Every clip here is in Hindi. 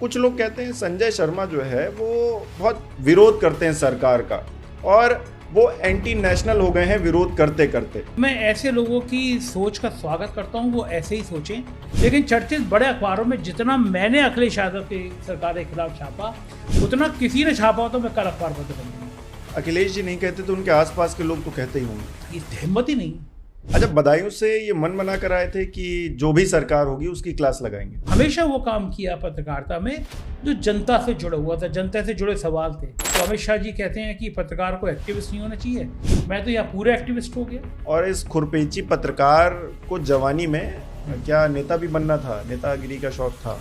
कुछ लोग कहते हैं संजय शर्मा जो है वो बहुत विरोध करते हैं सरकार का और वो एंटी नेशनल हो गए हैं विरोध करते करते। मैं ऐसे लोगों की सोच का स्वागत करता हूं, वो ऐसे ही सोचें। लेकिन चर्चित बड़े अखबारों में जितना मैंने अखिलेश यादव की सरकार के खिलाफ छापा उतना किसी ने छापा हो तो मैं कल अखबार बंद कर दूंगा। अखिलेश जी नहीं कहते तो उनके आसपास के लोग तो कहते ही होंगे। ये हिम्मत ही नहीं। अच्छा, बदायूं से ये मन बना कर आए थे कि जो भी सरकार होगी उसकी क्लास लगाएंगे। हमेशा वो काम किया पत्रकारिता में जो जनता से जुड़ा हुआ था, जनता से जुड़े सवाल थे। तो अमित शाह जी कहते हैं कि पत्रकार को एक्टिविस्ट नहीं होना चाहिए, मैं तो यहाँ पूरे एक्टिविस्ट हो गया। और इस खुरपेची पत्रकार को जवानी में क्या नेता भी बनना था, नेतागिरी का शौक था।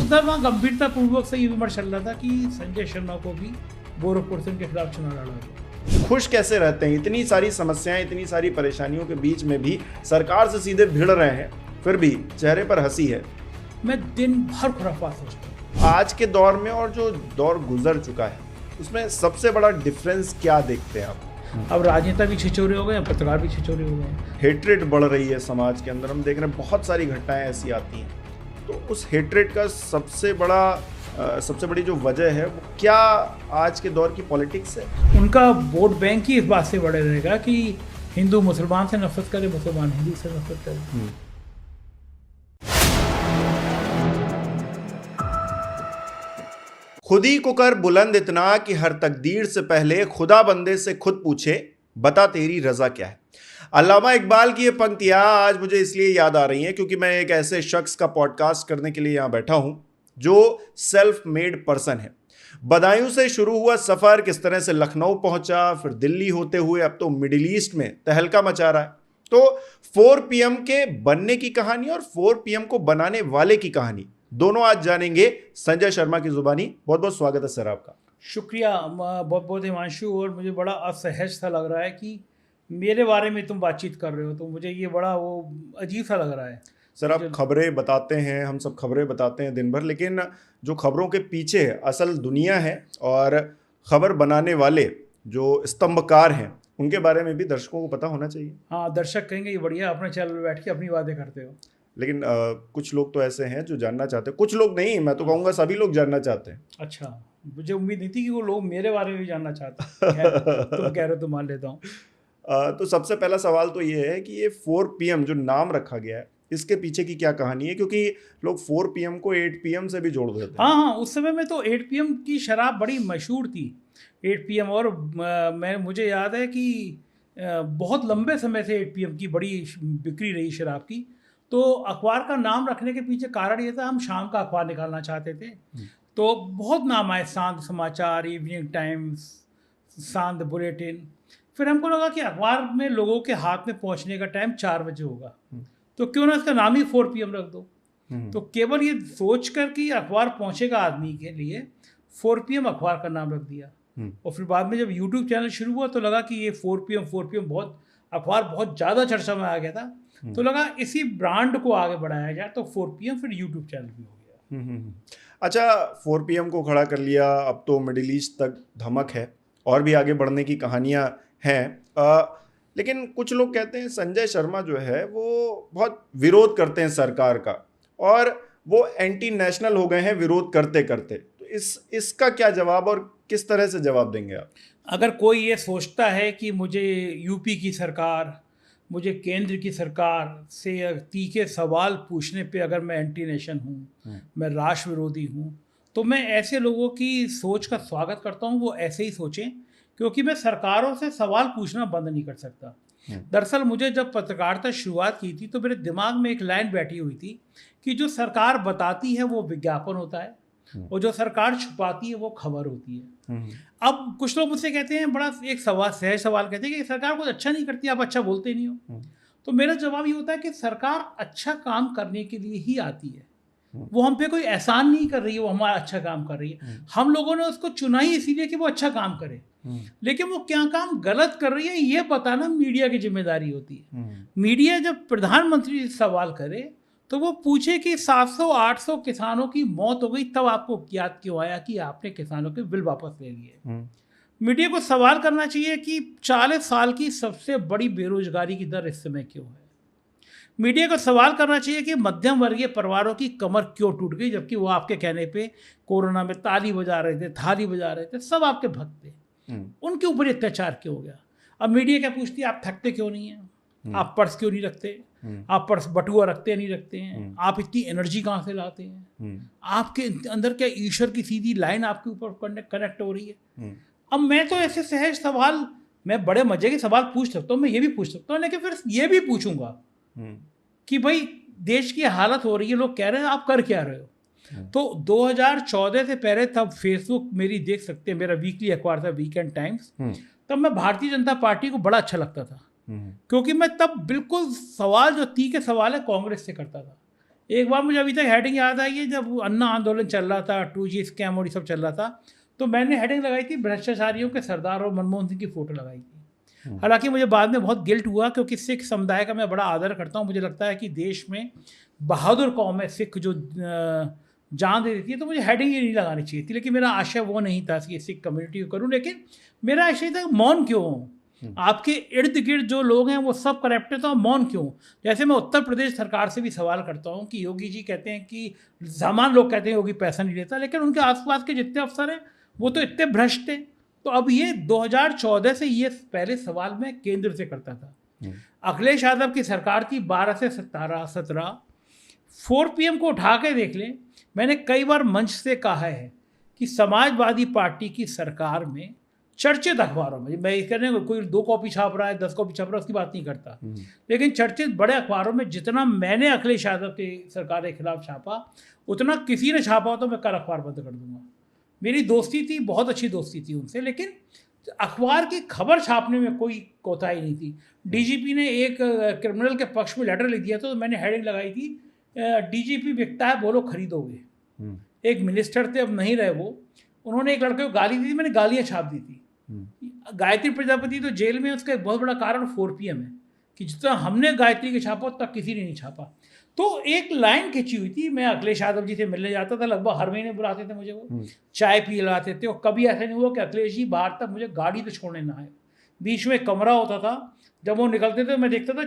उधर वहाँ गंभीरता पूर्वक से ये विमर्श चल रहा था कि संजय शर्मा को भी गोरखपुर से उनके खिलाफ चुनाव लड़ा गया। खुश कैसे रहते हैं? इतनी सारी समस्याएं, इतनी सारी परेशानियों के बीच में भी सरकार से सीधे भिड़ रहे हैं, फिर भी चेहरे पर हंसी है। मैं दिन भर खुराफात सोचता हूँ। आज के दौर में और जो दौर गुजर चुका है उसमें सबसे बड़ा डिफरेंस क्या देखते हैं आप? अब राजनेता भी छिछोरे हो गए, पत्रकार भी छिछोरे हो गए। हेट्रेड बढ़ रही है समाज के अंदर, हम देख रहे हैं बहुत सारी घटनाएं ऐसी आती हैं। तो उस हेट्रेड का सबसे बड़ी जो वजह है वो क्या आज के दौर की पॉलिटिक्स है? उनका वोट बैंक ही इस बात से बड़े रहेगा कि हिंदू मुसलमान से नफरत करे, मुसलमान हिंदू से नफरत करे। खुदी को कर बुलंद इतना कि हर तकदीर से पहले खुदा बंदे से खुद पूछे, बता तेरी रजा क्या है। अल्लामा इकबाल की ये पंक्तियां आज मुझे इसलिए याद आ रही हैं क्योंकि मैं एक ऐसे शख्स का पॉडकास्ट करने के लिए यहां बैठा हूं जो सेल्फ मेड पर्सन है। बदायूं से शुरू हुआ सफर किस तरह से लखनऊ पहुंचा, फिर दिल्ली होते हुए अब तो मिडिल ईस्ट में तहलका मचा रहा है। तो 4 PM के बनने की कहानी और 4 PM को बनाने वाले की कहानी दोनों आज जानेंगे संजय शर्मा की जुबानी। बहुत बहुत स्वागत है सर आपका। शुक्रिया बहुत बहुत हिमांशु। और मुझे बड़ा असहज सा लग रहा है कि मेरे बारे में तुम बातचीत कर रहे हो, तो मुझे ये बड़ा वो अजीब सा लग रहा है। सर आप खबरें बताते हैं, हम सब खबरें बताते हैं दिन भर, लेकिन जो खबरों के पीछे असल दुनिया है और खबर बनाने वाले जो स्तंभकार हैं उनके बारे में भी दर्शकों को पता होना चाहिए। हाँ, दर्शक कहेंगे ये बढ़िया अपने चैनल पर बैठ के अपनी बातें करते हो। लेकिन कुछ लोग तो ऐसे हैं जो जानना चाहते हैं। कुछ लोग नहीं, मैं तो कहूँगा सभी लोग जानना चाहते हैं। अच्छा, मुझे उम्मीद नहीं थी कि वो लोग मेरे बारे में भी जानना चाहते हैं। तुम कह रहे हो तो मान लेता हूँ। तो सबसे पहला सवाल तो ये है कि ये 4 PM जो नाम रखा गया है इसके पीछे की क्या कहानी है, क्योंकि लोग 4 PM को 8 PM से भी जोड़ देते हैं। हाँ, उस समय में तो 8 PM की शराब बड़ी मशहूर थी। 8 PM और मुझे याद है कि बहुत लंबे समय से 8 PM की बड़ी बिक्री रही शराब की। तो अखबार का नाम रखने के पीछे कारण ये था, हम शाम का अखबार निकालना चाहते थे। तो बहुत नाम आए, सांद समाचार, इवनिंग टाइम्स, सांद बुलेटिन। फिर हमको लगा कि अखबार में लोगों के हाथ में पहुंचने का टाइम 4 बजे होगा, तो क्यों ना इसका नाम ही 4 PM रख दो। तो केवल ये सोच कर कि अखबार पहुंचेगा आदमी के लिए 4 PM अखबार का नाम रख दिया। और फिर बाद में जब YouTube चैनल शुरू हुआ तो लगा कि ये 4 PM बहुत अखबार बहुत ज़्यादा चर्चा में आ गया था। तो लगा इसी ब्रांड को आगे बढ़ाया जाए, तो 4 PM फिर YouTube चैनल भी हो गया। अच्छा, 4 PM को खड़ा कर लिया, अब तो मिडिल ईस्ट तक धमक है और भी आगे बढ़ने की कहानियां हैं। लेकिन कुछ लोग कहते हैं संजय शर्मा जो है वो बहुत विरोध करते हैं सरकार का और वो एंटी नेशनल हो गए हैं विरोध करते करते। तो इसका क्या जवाब और किस तरह से जवाब देंगे आप? अगर कोई ये सोचता है कि मुझे यूपी की सरकार, मुझे केंद्र की सरकार से तीखे सवाल पूछने पे अगर मैं एंटी नेशन हूँ, मैं राष्ट्र विरोधी हूँ, तो मैं ऐसे लोगों की सोच का स्वागत करता हूँ। वो ऐसे ही सोचें, क्योंकि मैं सरकारों से सवाल पूछना बंद नहीं कर सकता। दरअसल मुझे जब पत्रकारिता शुरुआत की थी तो मेरे दिमाग में एक लाइन बैठी हुई थी कि जो सरकार बताती है वो विज्ञापन होता है और जो सरकार छुपाती है वो खबर होती है। अब कुछ लोग मुझसे कहते हैं, बड़ा एक सहज सवाल कहते हैं कि सरकार कुछ अच्छा नहीं करती, आप अच्छा बोलते नहीं हो। तो मेरा जवाब ये होता है कि सरकार अच्छा काम करने के लिए ही आती है। वो हम पे कोई एहसान नहीं कर रही है, वो हमारा अच्छा काम कर रही है। हम लोगों ने उसको चुना ही इसीलिए कि वो अच्छा काम करे। लेकिन वो क्या काम गलत कर रही है ये बताना मीडिया की जिम्मेदारी होती है। मीडिया जब प्रधानमंत्री से सवाल करे तो वो पूछे कि 700-800 किसानों की मौत हो गई, तब आपको याद क्यों आया कि आपने किसानों के बिल वापस ले लिए। मीडिया को सवाल करना चाहिए कि 40 साल की सबसे बड़ी बेरोजगारी की दर इस समय क्यों है। मीडिया को सवाल करना चाहिए कि मध्यम वर्गीय परिवारों की कमर क्यों टूट गई, जबकि वो आपके कहने पे कोरोना में ताली बजा रहे थे, थाली बजा रहे थे, सब आपके भक्त थे। उनके ऊपर अत्याचार क्यों हो गया? अब मीडिया क्या पूछती है, आप थकते क्यों नहीं हैं? आप पर्स क्यों नहीं रखते? आप पर्स बटुआ रखते नहीं रखते हैं? आप इतनी एनर्जी कहाँ से लाते हैं? आपके अंदर क्या ईश्वर की सीधी लाइन आपके ऊपर कनेक्ट हो रही है? अब मैं तो ऐसे सहज सवाल, मैं बड़े मजे के सवाल पूछ सकता हूँ, मैं ये भी पूछ सकता हूँ, लेकिन फिर ये भी पूछूंगा कि भाई देश की हालत हो रही है, लोग कह रहे हैं आप कर क्या रहे हो? तो 2014 से पहले, तब फेसबुक मेरी देख सकते हैं, मेरा वीकली अखबार था वीकेंड टाइम्स, तब मैं भारतीय जनता पार्टी को बड़ा अच्छा लगता था, क्योंकि मैं तब बिल्कुल सवाल जो तीखे सवाल है कांग्रेस से करता था। एक बार मुझे अभी तक हेडिंग याद आई है, जब अन्ना आंदोलन चल रहा था, 2G स्कैम और ये सब चल रहा था, तो मैंने हेडिंग लगाई थी भ्रष्टाचारियों के सरदार और मनमोहन सिंह की फोटो लगाई थी। हालांकि मुझे बाद में बहुत गिल्ट हुआ, क्योंकि सिख समुदाय का मैं बड़ा आदर करता हूँ। मुझे लगता है कि देश में बहादुर कौम है सिख, जो जान दे देती है, तो मुझे हेडिंग ही नहीं लगानी चाहिए थी। लेकिन मेरा आशय वो नहीं था कि सिख कम्युनिटी को करूँ, लेकिन मेरा आशय था मौन क्यों हूँ? आपके इर्द गिर्द जो लोग हैं वो सब करप्ट है, तो मौन क्यों? जैसे मैं उत्तर प्रदेश सरकार से भी सवाल करता हूँ कि योगी जी कहते हैं कि सामान लोग कहते हैं योगी पैसा नहीं लेता, लेकिन उनके आसपास के जितने अफसर हैं वो तो इतने भ्रष्ट थे। तो अब ये 2014 से ये पहले सवाल मैं केंद्र से करता था। अखिलेश यादव की सरकार थी 12 से 17 4 PM को उठा के देख लें। मैंने कई बार मंच से कहा है कि समाजवादी पार्टी की सरकार में चर्चित अखबारों में, मैं ये कहने कोई 2 कॉपी छाप रहा है, 10 कॉपी छाप रहा है, उसकी बात नहीं करता, लेकिन चर्चित बड़े अखबारों में जितना मैंने अखिलेश यादव की सरकार के खिलाफ छापा, उतना किसी ने छापा हो तो मैं कल अखबार बंद कर दूंगा। मेरी दोस्ती थी, बहुत अच्छी दोस्ती थी उनसे, लेकिन अखबार की खबर छापने में कोई कोताही नहीं थी। DGP ने एक क्रिमिनल के पक्ष में लेटर लिख दिया था, तो मैंने हेडिंग लगाई थी DGP बिकता है बोलो खरीदोगे। एक मिनिस्टर थे, अब नहीं रहे वो, उन्होंने एक लड़के को गाली दी थी, मैंने गालियाँ छाप दी थी। गायत्री प्रजापति तो जेल में, उसका एक बहुत बड़ा कारण 4 PM है कि जितना हमने गायत्री के छापा तक किसी ने नहीं छापा। तो एक लाइन खिंची हुई थी। मैं अखिलेश यादव जी से मिलने जाता था, लगभग हर महीने बुलाते थे मुझे, वो चाय पी लाते थे, और कभी ऐसा नहीं हुआ कि अखिलेश जी बाहर तक मुझे गाड़ी पे छोड़ने ना आए। बीच में कमरा होता था, जब वो निकलते थे मैं देखता था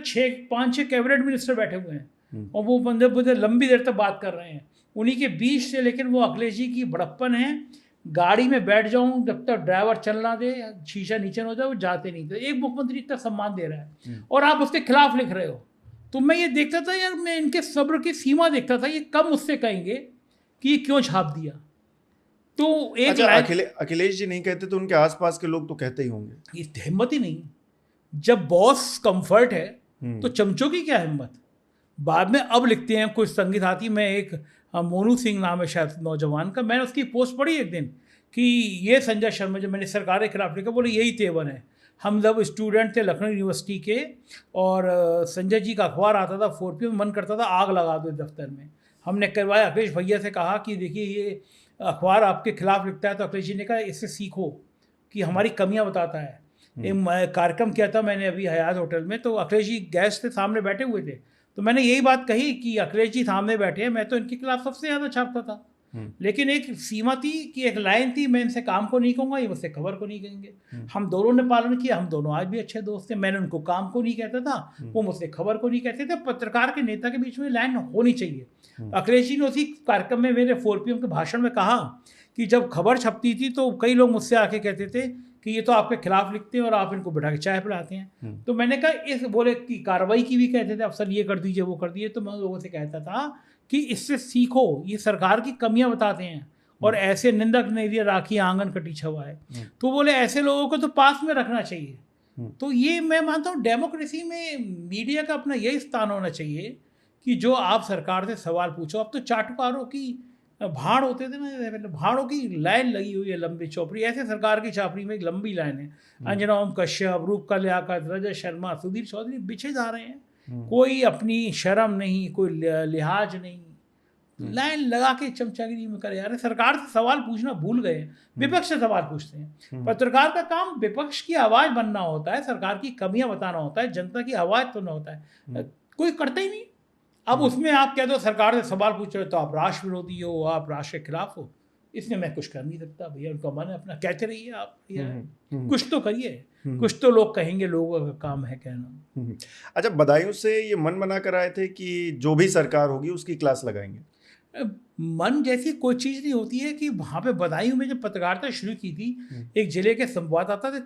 5-6 कैबिनेट मिनिस्टर बैठे हुए हैं और वो बंदे बंदे लंबी देर तक बात कर रहे हैं उन्हीं के बीच से। लेकिन वो अखिलेश जी की बड़प्पन है, गाड़ी में बैठ जाऊं जब तक ड्राइवर चलना दे, शीशा नीचे न हो जाए, वो जाते नहीं थे। एक मुख्यमंत्री इतना सम्मान दे रहा है और आप उसके खिलाफ लिख रहे हो। तो मैं ये देखता था यार, मैं इनके सब्र की सीमा देखता था, ये कब मुझसे कहेंगे कि ये क्यों छाप दिया। तो एक अच्छा, अखिलेश जी नहीं कहते तो उनके आसपास के लोग तो कहते ही होंगे। ये हिम्मत ही नहीं। जब बॉस कंफर्ट है तो चमचों की क्या हिम्मत। बाद में अब लिखते हैं कुछ संगी साथी, मैं एक मोनू सिंह नाम है शायद नौजवान का, मैंने उसकी पोस्ट पढ़ी एक दिन कि ये संजय शर्मा जो मैंने सरकार के खिलाफ लिखा, बोले यही तेवर है। हम जब स्टूडेंट थे लखनऊ यूनिवर्सिटी के और संजय जी का अखबार आता था 4 PM, मन करता था आग लगा दो दफ्तर में। हमने करवाया, अखिलेश भैया से कहा कि देखिए ये अखबार आपके खिलाफ लिखता है, तो अखिलेश जी ने कहा इससे सीखो कि हमारी कमियां बताता है। एक कार्यक्रम किया था मैंने अभी हयात होटल में, तो अखिलेश जी गेस्ट थे, सामने बैठे हुए थे, तो मैंने यही बात कही कि अखिलेश जी सामने बैठे हैं, मैं तो इनके खिलाफ सबसे ज़्यादा छापता था, लेकिन एक सीमा थी कि एक लाइन थी, मैं इनसे काम को नहीं कहूँगा, ये मुझसे खबर को नहीं कहेंगे। हम दोनों ने पालन किया, हम दोनों आज भी अच्छे दोस्त हैं। मैंने उनको काम को नहीं कहता था, वो मुझसे खबर को नहीं कहते थे। पत्रकार के नेता के बीच में लाइन होनी चाहिए। अखिलेश जी ने उसी कार्यक्रम में मेरे 4 PM के भाषण में कहा कि जब खबर छपती थी तो कई लोग मुझसे आके कहते थे कि ये तो आपके खिलाफ लिखते हैं और आप इनको बिठा के चाय पिलाते हैं। तो मैंने कहा इस बोले कि कार्रवाई की भी कहते थे, अफसर ये कर दीजिए वो कर दीजिए, तो मैं लोगों से कहता था कि इससे सीखो, ये सरकार की कमियां बताते हैं और ऐसे निंदक नहीं दिया राखी आंगन कटी छवा है। तो बोले ऐसे लोगों को तो पास में रखना चाहिए। तो ये मैं मानता हूँ डेमोक्रेसी में मीडिया का अपना यही स्थान होना चाहिए कि जो आप सरकार से सवाल पूछो। अब तो चाटुकारों की भाड़ होते थे ना, भाड़ों की लाइन लगी हुई है लंबी चौपड़ी, ऐसे सरकार की छापरी में एक लंबी लाइन है। अंजना ओम कश्यप, रूपकला लियाकत, रजत शर्मा, सुधीर चौधरी बिछे जा रहे हैं। कोई अपनी शर्म नहीं, कोई लिहाज नहीं, लाइन लगा के चमचागिरी में करे। यार सरकार से सवाल पूछना भूल गए, विपक्ष से सवाल पूछते हैं। पत्रकार का काम विपक्ष की आवाज़ बनना होता है, सरकार की कमियां बताना होता है, जनता की आवाज़ सुनना होता है, कोई करता ही नहीं। अब उसमें आप कह दो सरकार से सवाल पूछ रहे हो तो आप राष्ट्र विरोधी हो, आप राष्ट्र के खिलाफ हो, इसमें मैं कुछ कर नहीं सकता भैया, उनका मन है, अपना कहते रहिए आप भैया, हम्म, कुछ तो करिए, कुछ तो लोग कहेंगे, लोगों का काम है कहना। हम्म। अच्छा, बदायूं से ये मन बना कर आए थे कि जो भी सरकार होगी उसकी क्लास लगाएंगे? मन जैसी कोई चीज़ नहीं होती है कि वहाँ पे बदायूं में जब पत्रकारिता शुरू की थी, एक जिले के संवाददाता थे,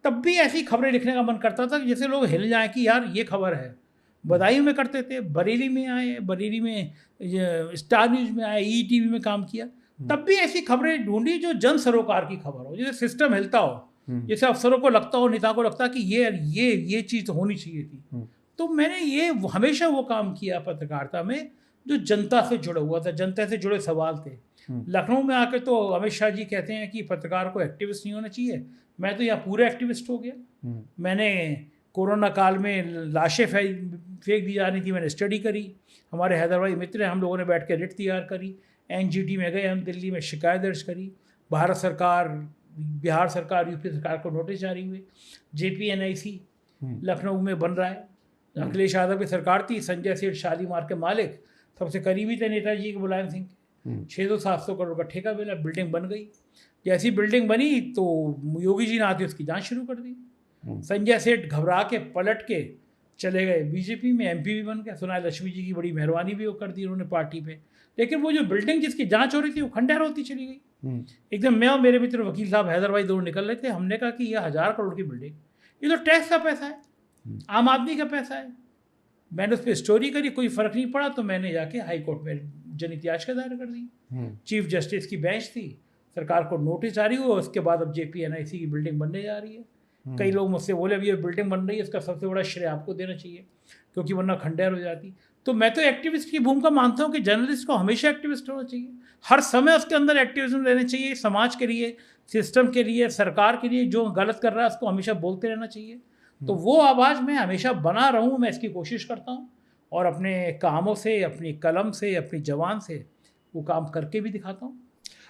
तब भी ऐसी खबरें लिखने का मन करता था कि जैसे लोग हिल जाएं कि यार ये खबर है। बदायूं में करते थे, बरेली में आए, बरेली में स्टार न्यूज़ में आए, ईटीवी में काम किया, तब भी ऐसी खबरें ढूंढी जो जन सरोकार की खबर हो, जैसे सिस्टम हिलता हो, जैसे अफसरों को लगता हो, नेता को लगता कि ये चीज़ होनी चाहिए थी। तो मैंने ये हमेशा वो काम किया पत्रकारिता में जो जनता से जुड़ा हुआ था, जनता से जुड़े सवाल थे। लखनऊ में आकर तो अमित शाह जी कहते हैं कि पत्रकार को एक्टिविस्ट नहीं होना चाहिए, मैं तो यहाँ पूरे एक्टिविस्ट हो गया। मैंने कोरोना काल में लाशें फेंक दी जा रही थी, मैंने स्टडी करी, हमारे हैदराबादी मित्र हैं, हम लोगों ने बैठ के रिट तैयार करी, एनजीटी में गए हम, दिल्ली में शिकायत दर्ज करी, भारत सरकार, बिहार सरकार, यूपी सरकार को नोटिस जारी हुए, JPNIC लखनऊ में बन रहा है, अखिलेश यादव की सरकार थी, संजय सेठ शालीमार के मालिक सबसे करीबी थे नेताजी के, मुलायम सिंह के, 600-700 करोड़ का ठेका मिला, बिल्डिंग बन गई। जैसी बिल्डिंग बनी तो योगी जी ने आके उसकी जांच शुरू कर दी। संजय सेठ घबरा के पलट के चले गए बीजेपी में, MP भी बन गया, सुना लक्ष्मी जी की बड़ी मेहरबानी भी वो कर दी उन्होंने पार्टी पे, लेकिन वो जो बिल्डिंग जिसकी जांच हो रही थी वो खंडहर होती चली गई। एकदम मैं और मेरे मित्र वकील साहब हैदराबाद दोनों निकल रहे थे, हमने कहा कि यह 1000 करोड़ की बिल्डिंग, ये तो टैक्स का पैसा है, आम आदमी का पैसा है। मैंने उस पर स्टोरी करी, कोई फर्क नहीं पड़ा, तो मैंने जाके हाई कोर्ट में जनहित याचिका दायर कर दी। चीफ जस्टिस की बेंच थी, सरकार को नोटिस जारी हुआ, उसके बाद अब JPNIC की बिल्डिंग बनने जा रही है। कई लोग मुझसे बोले अभी ये बिल्डिंग बन रही है, इसका सबसे बड़ा श्रेय आपको देना चाहिए, क्योंकि वरना खंडहर हो जाती। तो मैं तो एक्टिविस्ट की भूमिका मानता हूँ कि जर्नलिस्ट को हमेशा एक्टिविस्ट होना चाहिए, हर समय उसके अंदर एक्टिविज्म रहना चाहिए, समाज के लिए, सिस्टम के लिए, सरकार के लिए, जो गलत कर रहा है उसको हमेशा बोलते रहना चाहिए। तो वो आवाज़ मैं हमेशा बना रहूँ, मैं इसकी कोशिश करता हूँ, और अपने कामों से, अपनी कलम से, अपनी जवान से वो काम करके भी दिखाता हूँ।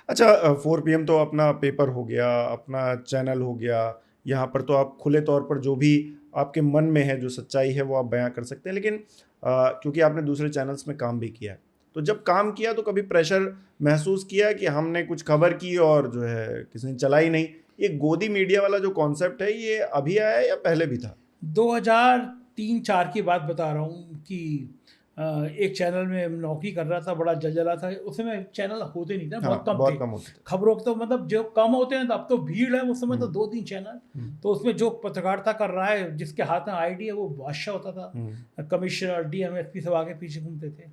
अच्छा, 4 PM तो अपना पेपर हो गया, अपना चैनल हो गया, यहाँ पर तो आप खुले तौर पर जो भी आपके मन में है, जो सच्चाई है वो आप बयां कर सकते हैं, लेकिन क्योंकि आपने दूसरे चैनल्स में काम भी किया है, तो जब काम किया तो कभी प्रेशर महसूस किया कि हमने कुछ खबर की और जो है किसी ने चलाई नहीं? ये गोदी मीडिया वाला जो कॉन्सेप्ट है, ये अभी आया है या पहले भी था? 2003-4 की बात बता रहा हूँ कि एक चैनल में नौकरी कर रहा था, बड़ा जलजला था, उस समय चैनल होते नहीं था, हाँ, बहुत कम होते थे। खबरों तो मतलब जो कम होते हैं, तो अब तो भीड़ है, उस समय तो 2-3 चैनल, तो उसमें जो पत्रकारिता कर रहा है, जिसके हाथ में ID है, वो बादशाह होता था, कमिश्नर, DM, SP सब आगे पीछे घूमते थे।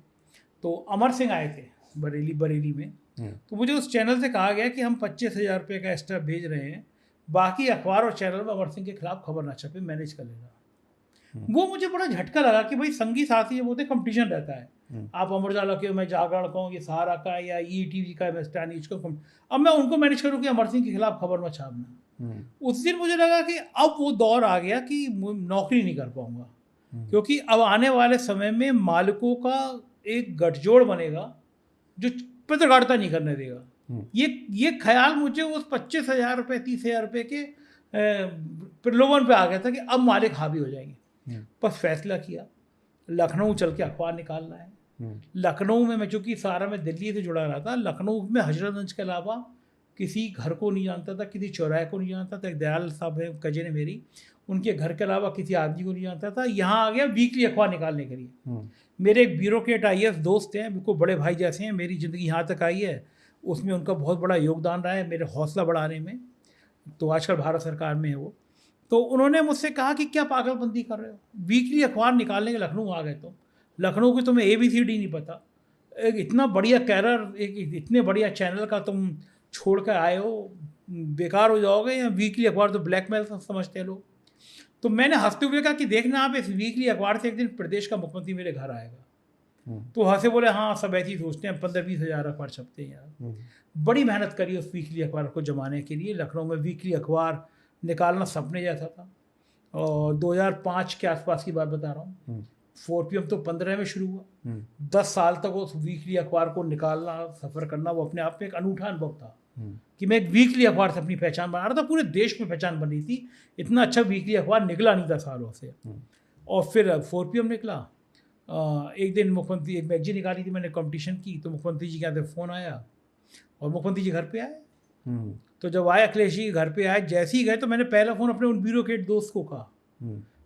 तो अमर सिंह आए थे बरेली में, तो मुझे उस चैनल से कहा गया कि हम 25,000 रुपये का एक्स्ट्रा भेज रहे हैं, बाकी अखबार और चैनल में अमर सिंह के खिलाफ खबर ना छपे, मैनेज कर लेना। वो मुझे बड़ा झटका लगा कि भाई संगी साथी है, बोलते कंपटीशन रहता है, आप अमर उजाला के, मैं जागरण का हूँ, ये सहारा का, या ETV का, मैं स्टार न्यूज़ का, अब मैं उनको मैनेज करूँ कि अमर सिंह के खिलाफ खबर में छापना। उस दिन मुझे लगा कि अब वो दौर आ गया कि नौकरी नहीं कर पाऊंगा, क्योंकि अब आने वाले समय में मालिकों का एक गठजोड़ बनेगा जो पत्रकारिता नहीं करने देगा। ये ख्याल मुझे उस 25,000 रुपये, 30,000 रुपये के प्रलोभन पे आ गया था कि अब मालिक हावी हो जाएंगे। बस फैसला किया, लखनऊ चल के अखबार निकालना है। लखनऊ में मैं, चूँकि सारा मैं दिल्ली से जुड़ा रहा था, लखनऊ में हजरतगंज के अलावा किसी घर को नहीं जानता था, किसी चौराहे को नहीं जानता था। एक दयाल साहब है कजिन है मेरी, उनके घर के अलावा किसी आदमी को नहीं जानता था। यहाँ आ गया वीकली अखबार निकालने के लिए। मेरे एक ब्यूरोक्रेट IAS दोस्त हैं, बिल्कुल बड़े भाई जैसे हैं, मेरी ज़िंदगी यहाँ तक आई है, उसमें उनका बहुत बड़ा योगदान रहा है मेरे हौसला बढ़ाने में। तो आजकल भारत सरकार में है वो। तो उन्होंने मुझसे कहा कि क्या पागलबंदी कर रहे हो, वीकली अखबार निकालने के लखनऊ आ गए तुम, लखनऊ की तुम्हें ABCD नहीं पता, एक इतना बढ़िया कैरियर, एक इतने बढ़िया चैनल का तुम छोड़ कर आए हो, बेकार हो जाओगे, या वीकली अखबार तो ब्लैकमेल समझते हैं लोग। तो मैंने हंसते हुए कहा कि देखना आप, इस वीकली अखबार से एक दिन प्रदेश का मुख्यमंत्री मेरे घर आएगा। तो हंसे, बोले हाँ सब ऐसे ही सोचते हैं, 15-20 हज़ार अखबार छपते हैं यार। बड़ी मेहनत करी उस वीकली अखबार को जमाने के लिए। लखनऊ में वीकली अखबार निकालना सपने जैसा था। और 2005 के आसपास की बात बता रहा हूँ। 4 PM तो 15 में शुरू हुआ। 10 साल तक उस वीकली अखबार को निकालना, सफ़र करना, वो अपने आप में एक अनूठा अनुभव था कि मैं एक वीकली अखबार से अपनी पहचान बना रहा था। पूरे देश में पहचान बन रही थी, इतना अच्छा वीकली अखबार निकला नहीं था सालों से। और फिर 4 PM निकला। एक दिन मुख्यमंत्री, एक मैगजीन निकाली थी मैंने, कंपटीशन की, तो मुख्यमंत्री जी के यहाँ से फ़ोन आया और मुख्यमंत्री जी घर पे आए। तो जब आए अखिलेश जी घर पे आए, जैसे ही गए तो मैंने पहला फ़ोन अपने उन ब्यूरोक्रेट दोस्त को कहा,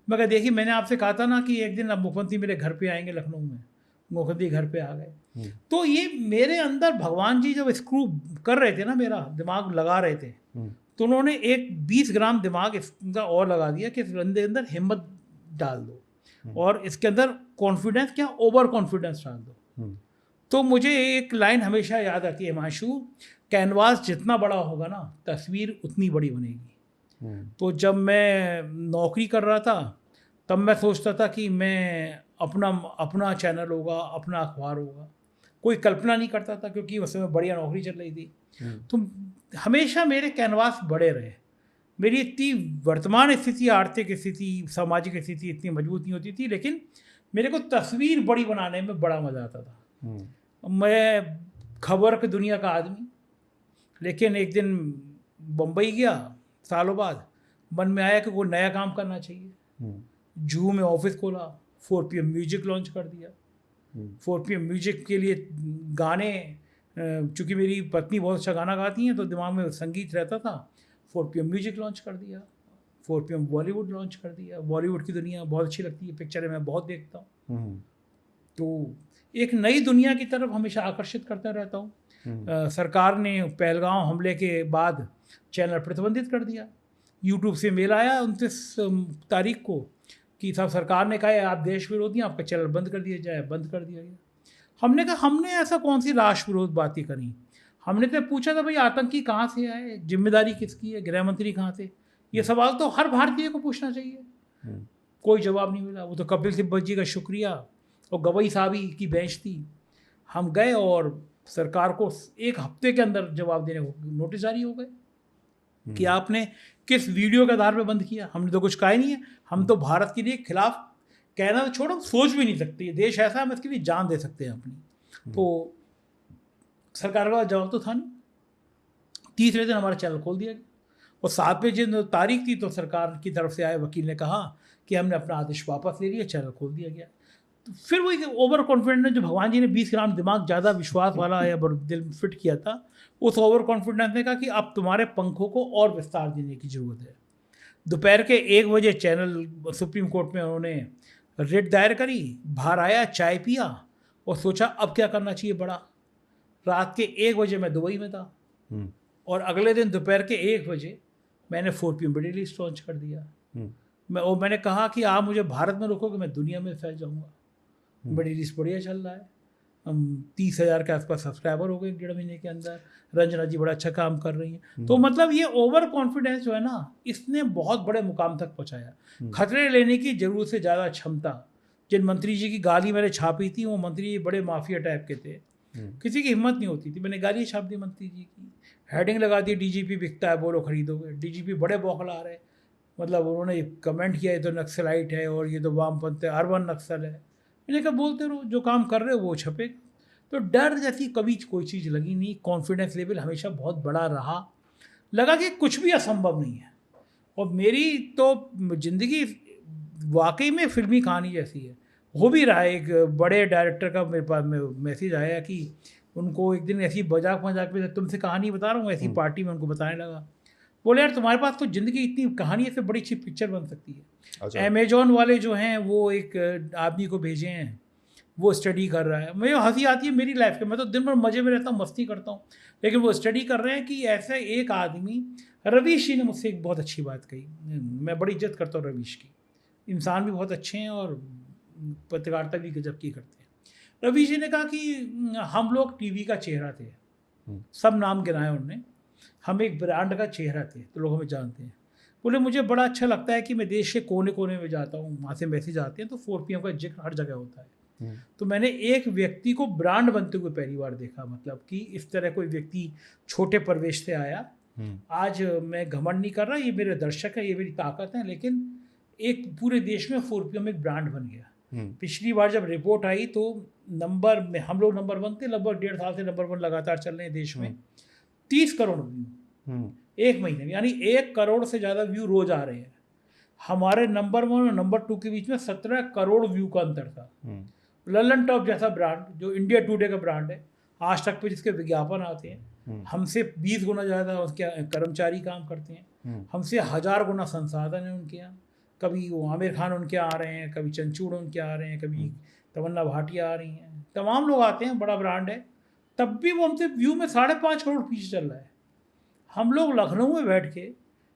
मैं कहा देखिए मैंने आपसे कहा था ना कि एक दिन अब मुख्यमंत्री मेरे घर पे आएंगे लखनऊ में। मुख्यमंत्री घर पे आ गए। तो ये मेरे अंदर भगवान जी जब स्क्रू कर रहे थे ना, मेरा दिमाग लगा रहे थे, तो उन्होंने एक 20 ग्राम दिमाग इसका और लगा दिया कि इस बंदे के अंदर हिम्मत डाल दो और इसके अंदर कॉन्फिडेंस क्या ओवर कॉन्फिडेंस डाल दो। तो मुझे एक लाइन हमेशा याद आती है, हिमांशु, कैनवास जितना बड़ा होगा ना तस्वीर उतनी बड़ी बनेगी। तो जब मैं नौकरी कर रहा था तब मैं सोचता था कि मैं अपना चैनल होगा, अपना अखबार होगा, कोई कल्पना नहीं करता था क्योंकि उस समय बढ़िया नौकरी चल रही थी। तो हमेशा मेरे कैनवास बड़े रहे। मेरी इतनी वर्तमान स्थिति, आर्थिक स्थिति, सामाजिक स्थिति इतनी मजबूत नहीं होती थी, लेकिन मेरे को तस्वीर बड़ी बनाने में बड़ा मज़ा आता था। मैं खबर की दुनिया का आदमी, लेकिन एक दिन बम्बई गया सालों बाद, मन में आया कि कोई नया काम करना चाहिए। जूहू में ऑफिस खोला, 4 PM म्यूजिक लॉन्च कर दिया। 4 PM म्यूजिक के लिए गाने, चूँकि मेरी पत्नी बहुत अच्छा गाना गाती हैं तो दिमाग में संगीत रहता था, 4 PM म्यूजिक लॉन्च कर दिया। 4 PM बॉलीवुड लॉन्च कर दिया। बॉलीवुड की दुनिया बहुत अच्छी लगती है, पिक्चरें मैं बहुत देखता हूँ। तो एक नई दुनिया की तरफ हमेशा आकर्षित करता रहता हूँ। सरकार ने पहलगांव हमले के बाद चैनल प्रतिबंधित कर दिया। यूट्यूब से मेल आया 29 तारीख को कि साहब सरकार ने कहा है आप देश विरोधी, आपका चैनल बंद कर दिया जाए। बंद कर दिया गया। हमने कहा हमने ऐसा कौन सी राष्ट्र विरोध बातें करी? हमने तो पूछा था भाई आतंकी कहाँ से आए, जिम्मेदारी किसकी है, गृह मंत्री कहाँ थे? ये सवाल तो हर भारतीय को पूछना चाहिए। कोई जवाब नहीं मिला। वो तो कपिल सिब्बल जी का शुक्रिया और गवई साहब की बेंच थी। हम गए और सरकार को 1 हफ्ते के अंदर जवाब देने को नोटिस जारी हो गए कि आपने किस वीडियो के आधार पर बंद किया। हमने तो कुछ कहा ही नहीं है। हम तो भारत के लिए खिलाफ कहना तो छोड़ो, सोच भी नहीं सकते। ये देश ऐसा है हम इसके लिए जान दे सकते हैं अपनी। तो सरकार का जवाब तो था नहीं। तीसरे दिन हमारा चैनल खोल दिया गया और 7वें दिन तारीख थी तो सरकार की तरफ से आए वकील ने कहा कि हमने अपना आदेश वापस ले लिया, चैनल खोल दिया गया। तो फिर वही ओवर कॉन्फिडेंस जो भगवान जी ने 20 ग्राम दिमाग ज़्यादा विश्वास वाला या दिल में फिट किया था, उस ओवर कॉन्फिडेंस ने कहा कि अब तुम्हारे पंखों को और विस्तार देने की ज़रूरत है। दोपहर के 1 बजे चैनल सुप्रीम कोर्ट में उन्होंने रिट दायर करी, बाहर आया, चाय पिया और सोचा अब क्या करना चाहिए बड़ा। रात के 1 बजे मैं दुबई में था और अगले दिन दोपहर के 1 बजे मैंने 4 PM बड़ी लिस्ट लॉन्च कर दिया। मैंने कहा कि आप मुझे भारत में रोकोगे मैं दुनिया में फैल जाऊँगा। बड़ी लिस्ट बढ़िया चल रहा है। हम 30,000 के आसपास सब्सक्राइबर हो गए 1.5 महीने के अंदर। रंजना जी बड़ा अच्छा काम कर रही हैं। तो मतलब ये ओवर कॉन्फिडेंस जो है ना, इसने बहुत बड़े मुकाम तक पहुंचाया। खतरे लेने की जरूरत से ज़्यादा क्षमता। जिन मंत्री जी की गाली मैंने छापी थी वो मंत्री बड़े माफिया टाइप के थे, किसी की हिम्मत नहीं होती थी। मैंने गाली छाप दी मंत्री जी की, हेडिंग लगा दी DGP बिकता है बोलो खरीदोगे। DGP बड़े बौखला रहे, मतलब उन्होंने कमेंट किया ये तो नक्सलाइट है और ये तो वामपंथ है, अर्बन नक्सल है। मैंने कहा बोलते रहो, जो काम कर रहे हो वो छपेगा। तो डर जैसी कभी कोई चीज़ लगी नहीं। कॉन्फिडेंस लेवल हमेशा बहुत बड़ा रहा। लगा कि कुछ भी असंभव नहीं है। और मेरी तो ज़िंदगी वाकई में फिल्मी कहानी जैसी है। हो भी रहा है। एक बड़े डायरेक्टर का मेरे पास मैसेज आया कि उनको एक दिन ऐसी मजाक में तुमसे कहानी बता रहा हूँ, ऐसी पार्टी में उनको बताने लगा। बोले यार तुम्हारे पास तो ज़िंदगी इतनी कहानी है, से बड़ी अच्छी पिक्चर बन सकती है। अच्छा। अमेजोन वाले जो हैं वो एक आदमी को भेजे हैं, वो स्टडी कर रहा है। मुझे हंसी आती है मेरी लाइफ के, मैं तो दिन भर मज़े में रहता हूँ, मस्ती करता हूँ, लेकिन वो स्टडी कर रहे हैं कि ऐसे एक आदमी, रवीश जी ने मुझसे एक बहुत अच्छी बात कही। मैं बड़ी इज्जत करता हूँ रवीश की, इंसान भी बहुत अच्छे हैं और पत्रकारिता भी गजब की करते हैं। रवीश जी ने कहा कि हम लोग टीवी का चेहरा थे, सब नाम गिनाए उन्होंने, हम एक ब्रांड का चेहरा थे तो लोग हमें जानते हैं। बोले मुझे बड़ा अच्छा लगता है कि मैं देश के कोने कोने में जाता हूँ, वहाँ से मैसेज आते हैं तो 4 PM का जिक्र हर जगह होता है। तो मैंने एक व्यक्ति को ब्रांड बनते हुए पहली बार देखा, मतलब कि इस तरह कोई व्यक्ति छोटे प्रवेश से आया। आज मैं घमंड नहीं कर रहा, ये मेरे दर्शक है, ये मेरी ताकत है, लेकिन एक पूरे देश में 4 PM एक ब्रांड बन गया। पिछली बार जब रिपोर्ट आई तो नंबर में हम लोग नंबर 1 थे, लगभग 1.5 साल से नंबर 1 लगातार चल रहे हैं देश में। 30 करोड़ व्यू 1 महीने में, यानी 1 करोड़ से ज़्यादा व्यू रोज आ रहे हैं। हमारे नंबर 1 और नंबर 2 के बीच में 17 करोड़ व्यू का अंतर था। ललन टॉप जैसा ब्रांड जो इंडिया टुडे का ब्रांड है, आज तक पे जिसके विज्ञापन आते हैं, हमसे 20 गुना ज़्यादा उसके कर्मचारी काम करते हैं, हमसे 1000 गुना संसाधन है उनके यहाँ। कभी वो आमिर खान उनके आ रहे हैं, कभी चंचूड़ उनके आ रहे हैं, कभी तमन्ना भाटिया आ रही हैं, तमाम लोग आते हैं, बड़ा ब्रांड है। तब भी वो हमसे व्यू में 5.5 करोड़ पीछे चल रहा है। हम लोग लखनऊ में बैठ के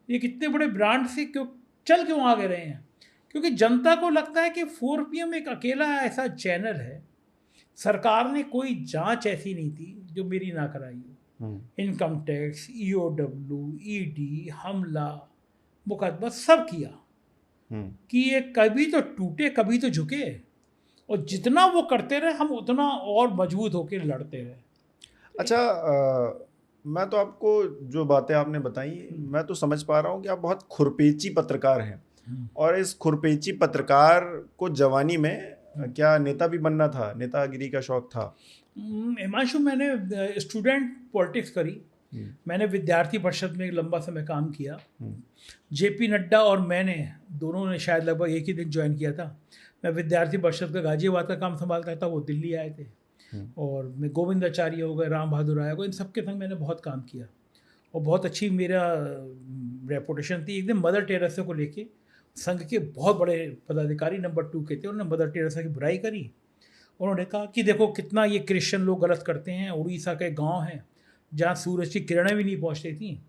ये कितने बड़े ब्रांड से क्यों आगे रहे हैं? क्योंकि जनता को लगता है कि 4PM एक अकेला ऐसा चैनल है, सरकार ने कोई जांच ऐसी नहीं थी जो मेरी ना कराई हो। इनकम टैक्स, EOW, ED, हमला, मुकदमा सब किया कि ये कभी तो टूटे कभी तो झुके, और जितना वो करते रहे हम उतना और मजबूत होकर लड़ते रहे। अच्छा, मैं तो आपको जो बातें आपने बताई मैं तो समझ पा रहा हूँ कि आप बहुत खुरपेची पत्रकार हैं, और इस खुरपेची पत्रकार को जवानी में क्या नेता भी बनना था, नेतागिरी का शौक था? हिमांशु, मैंने स्टूडेंट पॉलिटिक्स करी, मैंने विद्यार्थी परिषद में एक लंबा समय काम किया। JP नड्डा और मैंने दोनों ने शायद लगभग एक ही दिन ज्वाइन किया था। मैं विद्यार्थी परिषद का गाजियाबाद का काम संभालता था, वो दिल्ली आए थे, और मैं गोविंदाचार्य हो गए, राम बहादुर राय हो गए, इन सब के संग मैंने बहुत काम किया और बहुत अच्छी मेरा रेपुटेशन थी। एक दिन मदर टेरेसा को लेके संघ के बहुत बड़े पदाधिकारी नंबर 2 के थे, उन्होंने मदर टेरेसा की बुराई करी। उन्होंने कहा कि देखो कितना ये क्रिश्चियन लोग गलत करते हैं। उड़ीसा के गांव हैं जहाँ सूरज की किरणें भी नहीं पहुँचती थी।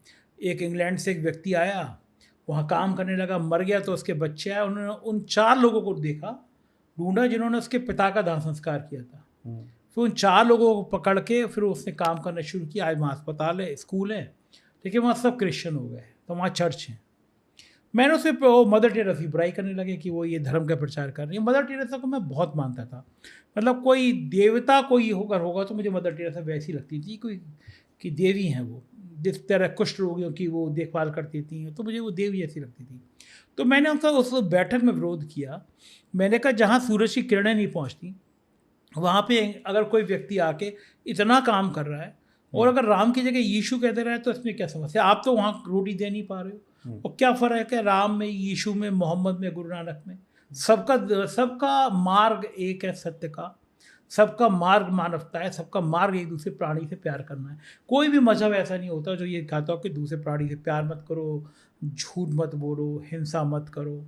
एक इंग्लैंड से एक व्यक्ति आया, वहाँ काम करने लगा, मर गया तो उसके बच्चे आए, उन्होंने उन 4 लोगों को देखा, ढूंढा जिन्होंने उसके पिता का दाह संस्कार किया था। फिर उन 4 लोगों को पकड़ के फिर उसने काम करना शुरू किया। आज वहाँ अस्पताल है, स्कूल है, लेकिन वहाँ सब क्रिश्चियन हो गए, तो वहाँ चर्च है। मैंने उसे मदर टेरेसा की बुराई करने लगे कि वो ये धर्म का प्रचार कर रही है। मदर टेरेसा को मैं बहुत मानता था, मतलब कोई देवता कोई होगा तो मुझे मदर टेरेसा वैसी लगती थी, कोई कि देवी हैं वो, जिस तरह कुष्ठ रोगियों की वो देखभाल करती थी, तो मुझे वो देवी जैसी लगती थी। तो मैंने उनका उस बैठक में विरोध किया। मैंने कहा जहाँ सूरज की किरणें नहीं पहुँचती वहाँ पे अगर कोई व्यक्ति आके इतना काम कर रहा है और अगर राम की जगह यीशु कहते रहे तो इसमें क्या समस्या? आप तो वहाँ रोटी दे नहीं पा रहे हो, और क्या फ़र्क है राम में, यीशु में, मोहम्मद में, गुरु नानक में? सबका मार्ग एक है, सत्य का। सबका मार्ग मानवता है, सबका मार्ग एक दूसरे प्राणी से प्यार करना है। कोई भी मजहब ऐसा नहीं होता जो ये कहता हो कि दूसरे प्राणी से प्यार मत करो, झूठ मत बोलो, हिंसा मत करो,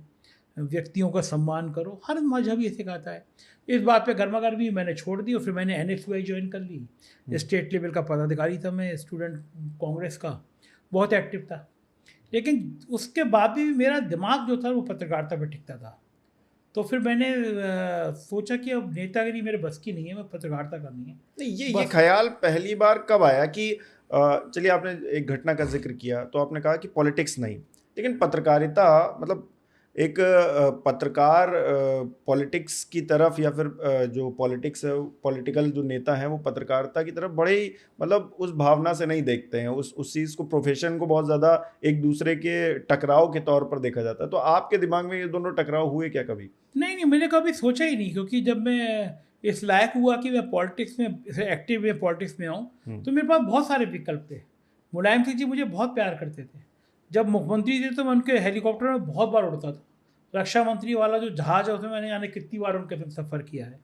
व्यक्तियों का सम्मान करो। हर मजहब ये सिखाता है। इस बात पे गर्मागर्मी मैंने छोड़ दी और फिर मैंने NSUI ज्वाइन कर ली। स्टेट लेवल का पदाधिकारी था मैं, स्टूडेंट कांग्रेस का, बहुत एक्टिव था। लेकिन उसके बाद भी मेरा दिमाग जो था वो पत्रकारिता पे टिकता था। तो फिर मैंने सोचा कि अब नेतागिरी मेरे बस की नहीं है, मैं पत्रकारिता करनी है। नहीं, ये ख्याल पहली बार कब आया कि चलिए आपने एक घटना का जिक्र किया तो आपने कहा कि पॉलिटिक्स नहीं, लेकिन पत्रकारिता, मतलब एक पत्रकार पॉलिटिक्स की तरफ या फिर जो पॉलिटिक्स है, पॉलिटिकल जो नेता हैं वो पत्रकारिता की तरफ बड़े ही मतलब उस भावना से नहीं देखते हैं, उस चीज़ को, प्रोफेशन को बहुत ज़्यादा एक दूसरे के टकराव के तौर पर देखा जाता है। तो आपके दिमाग में ये दोनों टकराव हुए क्या कभी? नहीं, मैंने कभी सोचा ही नहीं, क्योंकि जब मैं इस लायक हुआ कि मैं पॉलिटिक्स में एक्टिव में पॉलिटिक्स में आऊँ तो मेरे पास बहुत सारे विकल्प थे। मुलायम सिंह जी मुझे बहुत प्यार करते थे। जब मुख्यमंत्री थे तो मैं उनके हेलीकॉप्टर में बहुत बार उड़ता था। रक्षा मंत्री वाला जो जहाज़ है उसमें मैंने जाने कितनी बार उनके साथ सफ़र किया है।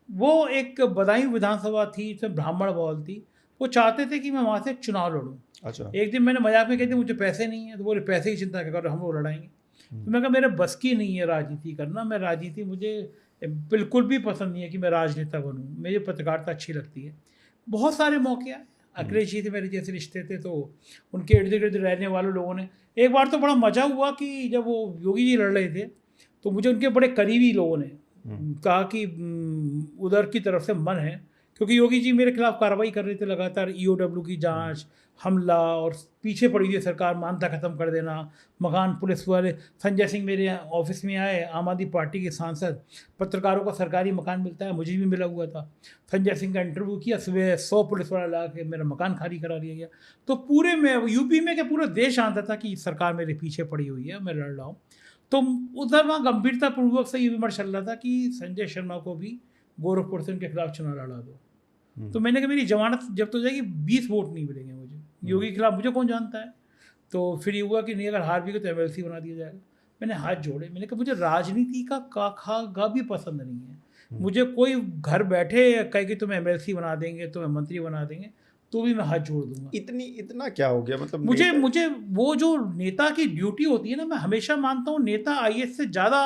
वो एक बदायूं विधानसभा थी, इसमें ब्राह्मण बहुल थी, वो चाहते थे कि मैं वहाँ से चुनाव लड़ूँ। अच्छा। एक दिन मैंने मजाक में कह दिया मुझे पैसे नहीं है, तो बोले पैसे की चिंता क्या करो, हम लोग लड़ाएंगे। तो मैं कहा मेरे बस की नहीं है राजनीति करना, मैं राजनीति, मुझे बिल्कुल भी पसंद नहीं है कि मैं राजनेता बनूँ, मुझे पत्रकारिता अच्छी लगती है। बहुत सारे मौके आए, अखिलेश जी थे मेरे जैसे रिश्ते थे, तो उनके इर्द गिर्द रहने वाले लोगों ने, एक बार तो बड़ा मज़ा हुआ कि जब वो योगी जी लड़ रहे थे तो मुझे उनके बड़े करीबी लोगों ने कहा कि उधर की तरफ से मन है, क्योंकि योगी जी मेरे खिलाफ कार्रवाई कर रहे थे लगातार, EOW की जांच, हमला, और पीछे पड़ी हुई सरकार मानता ख़त्म कर देना, मकान पुलिस वाले। संजय सिंह मेरे ऑफिस में आए, आम आदमी पार्टी के सांसद, पत्रकारों को सरकारी मकान मिलता है, मुझे भी मिला हुआ था। संजय सिंह का इंटरव्यू किया, सुबह 100 पुलिस वाला ला के मेरा मकान खाली करा दिया गया। तो पूरे में यूपी में क्या पूरा देश जानता था कि सरकार मेरे पीछे पड़ी हुई है, मैं लड़ रहा हूँ। तो उधर वहाँ गंभीरतापूर्वक से ये विमर्श चल रहा था कि संजय शर्मा को भी गोरखपुर से उनके खिलाफ चुनाव लड़ा दो। तो मैंने कहा मेरी जमानत जब तो जाएगी 20 वोट नहीं मिलेंगे मुझे, योगी के खिलाफ मुझे कौन जानता है। तो फिर ये हुआ कि नहीं, अगर हार भी गए तो MLC बना दिया जाएगा। मैंने हाथ जोड़े, मैंने कहा मुझे राजनीति का खा गा भी पसंद नहीं है। मुझे कोई घर बैठे कहे कि तुम्हें MLC बना देंगे, तुम्हें मंत्री बना देंगे, तो भी मैं हाथ जोड़ दूंगा। इतना क्या हो गया, मतलब मुझे वो जो नेता की ड्यूटी होती है ना, मैं हमेशा मानता हूँ नेता आईएएस से ज़्यादा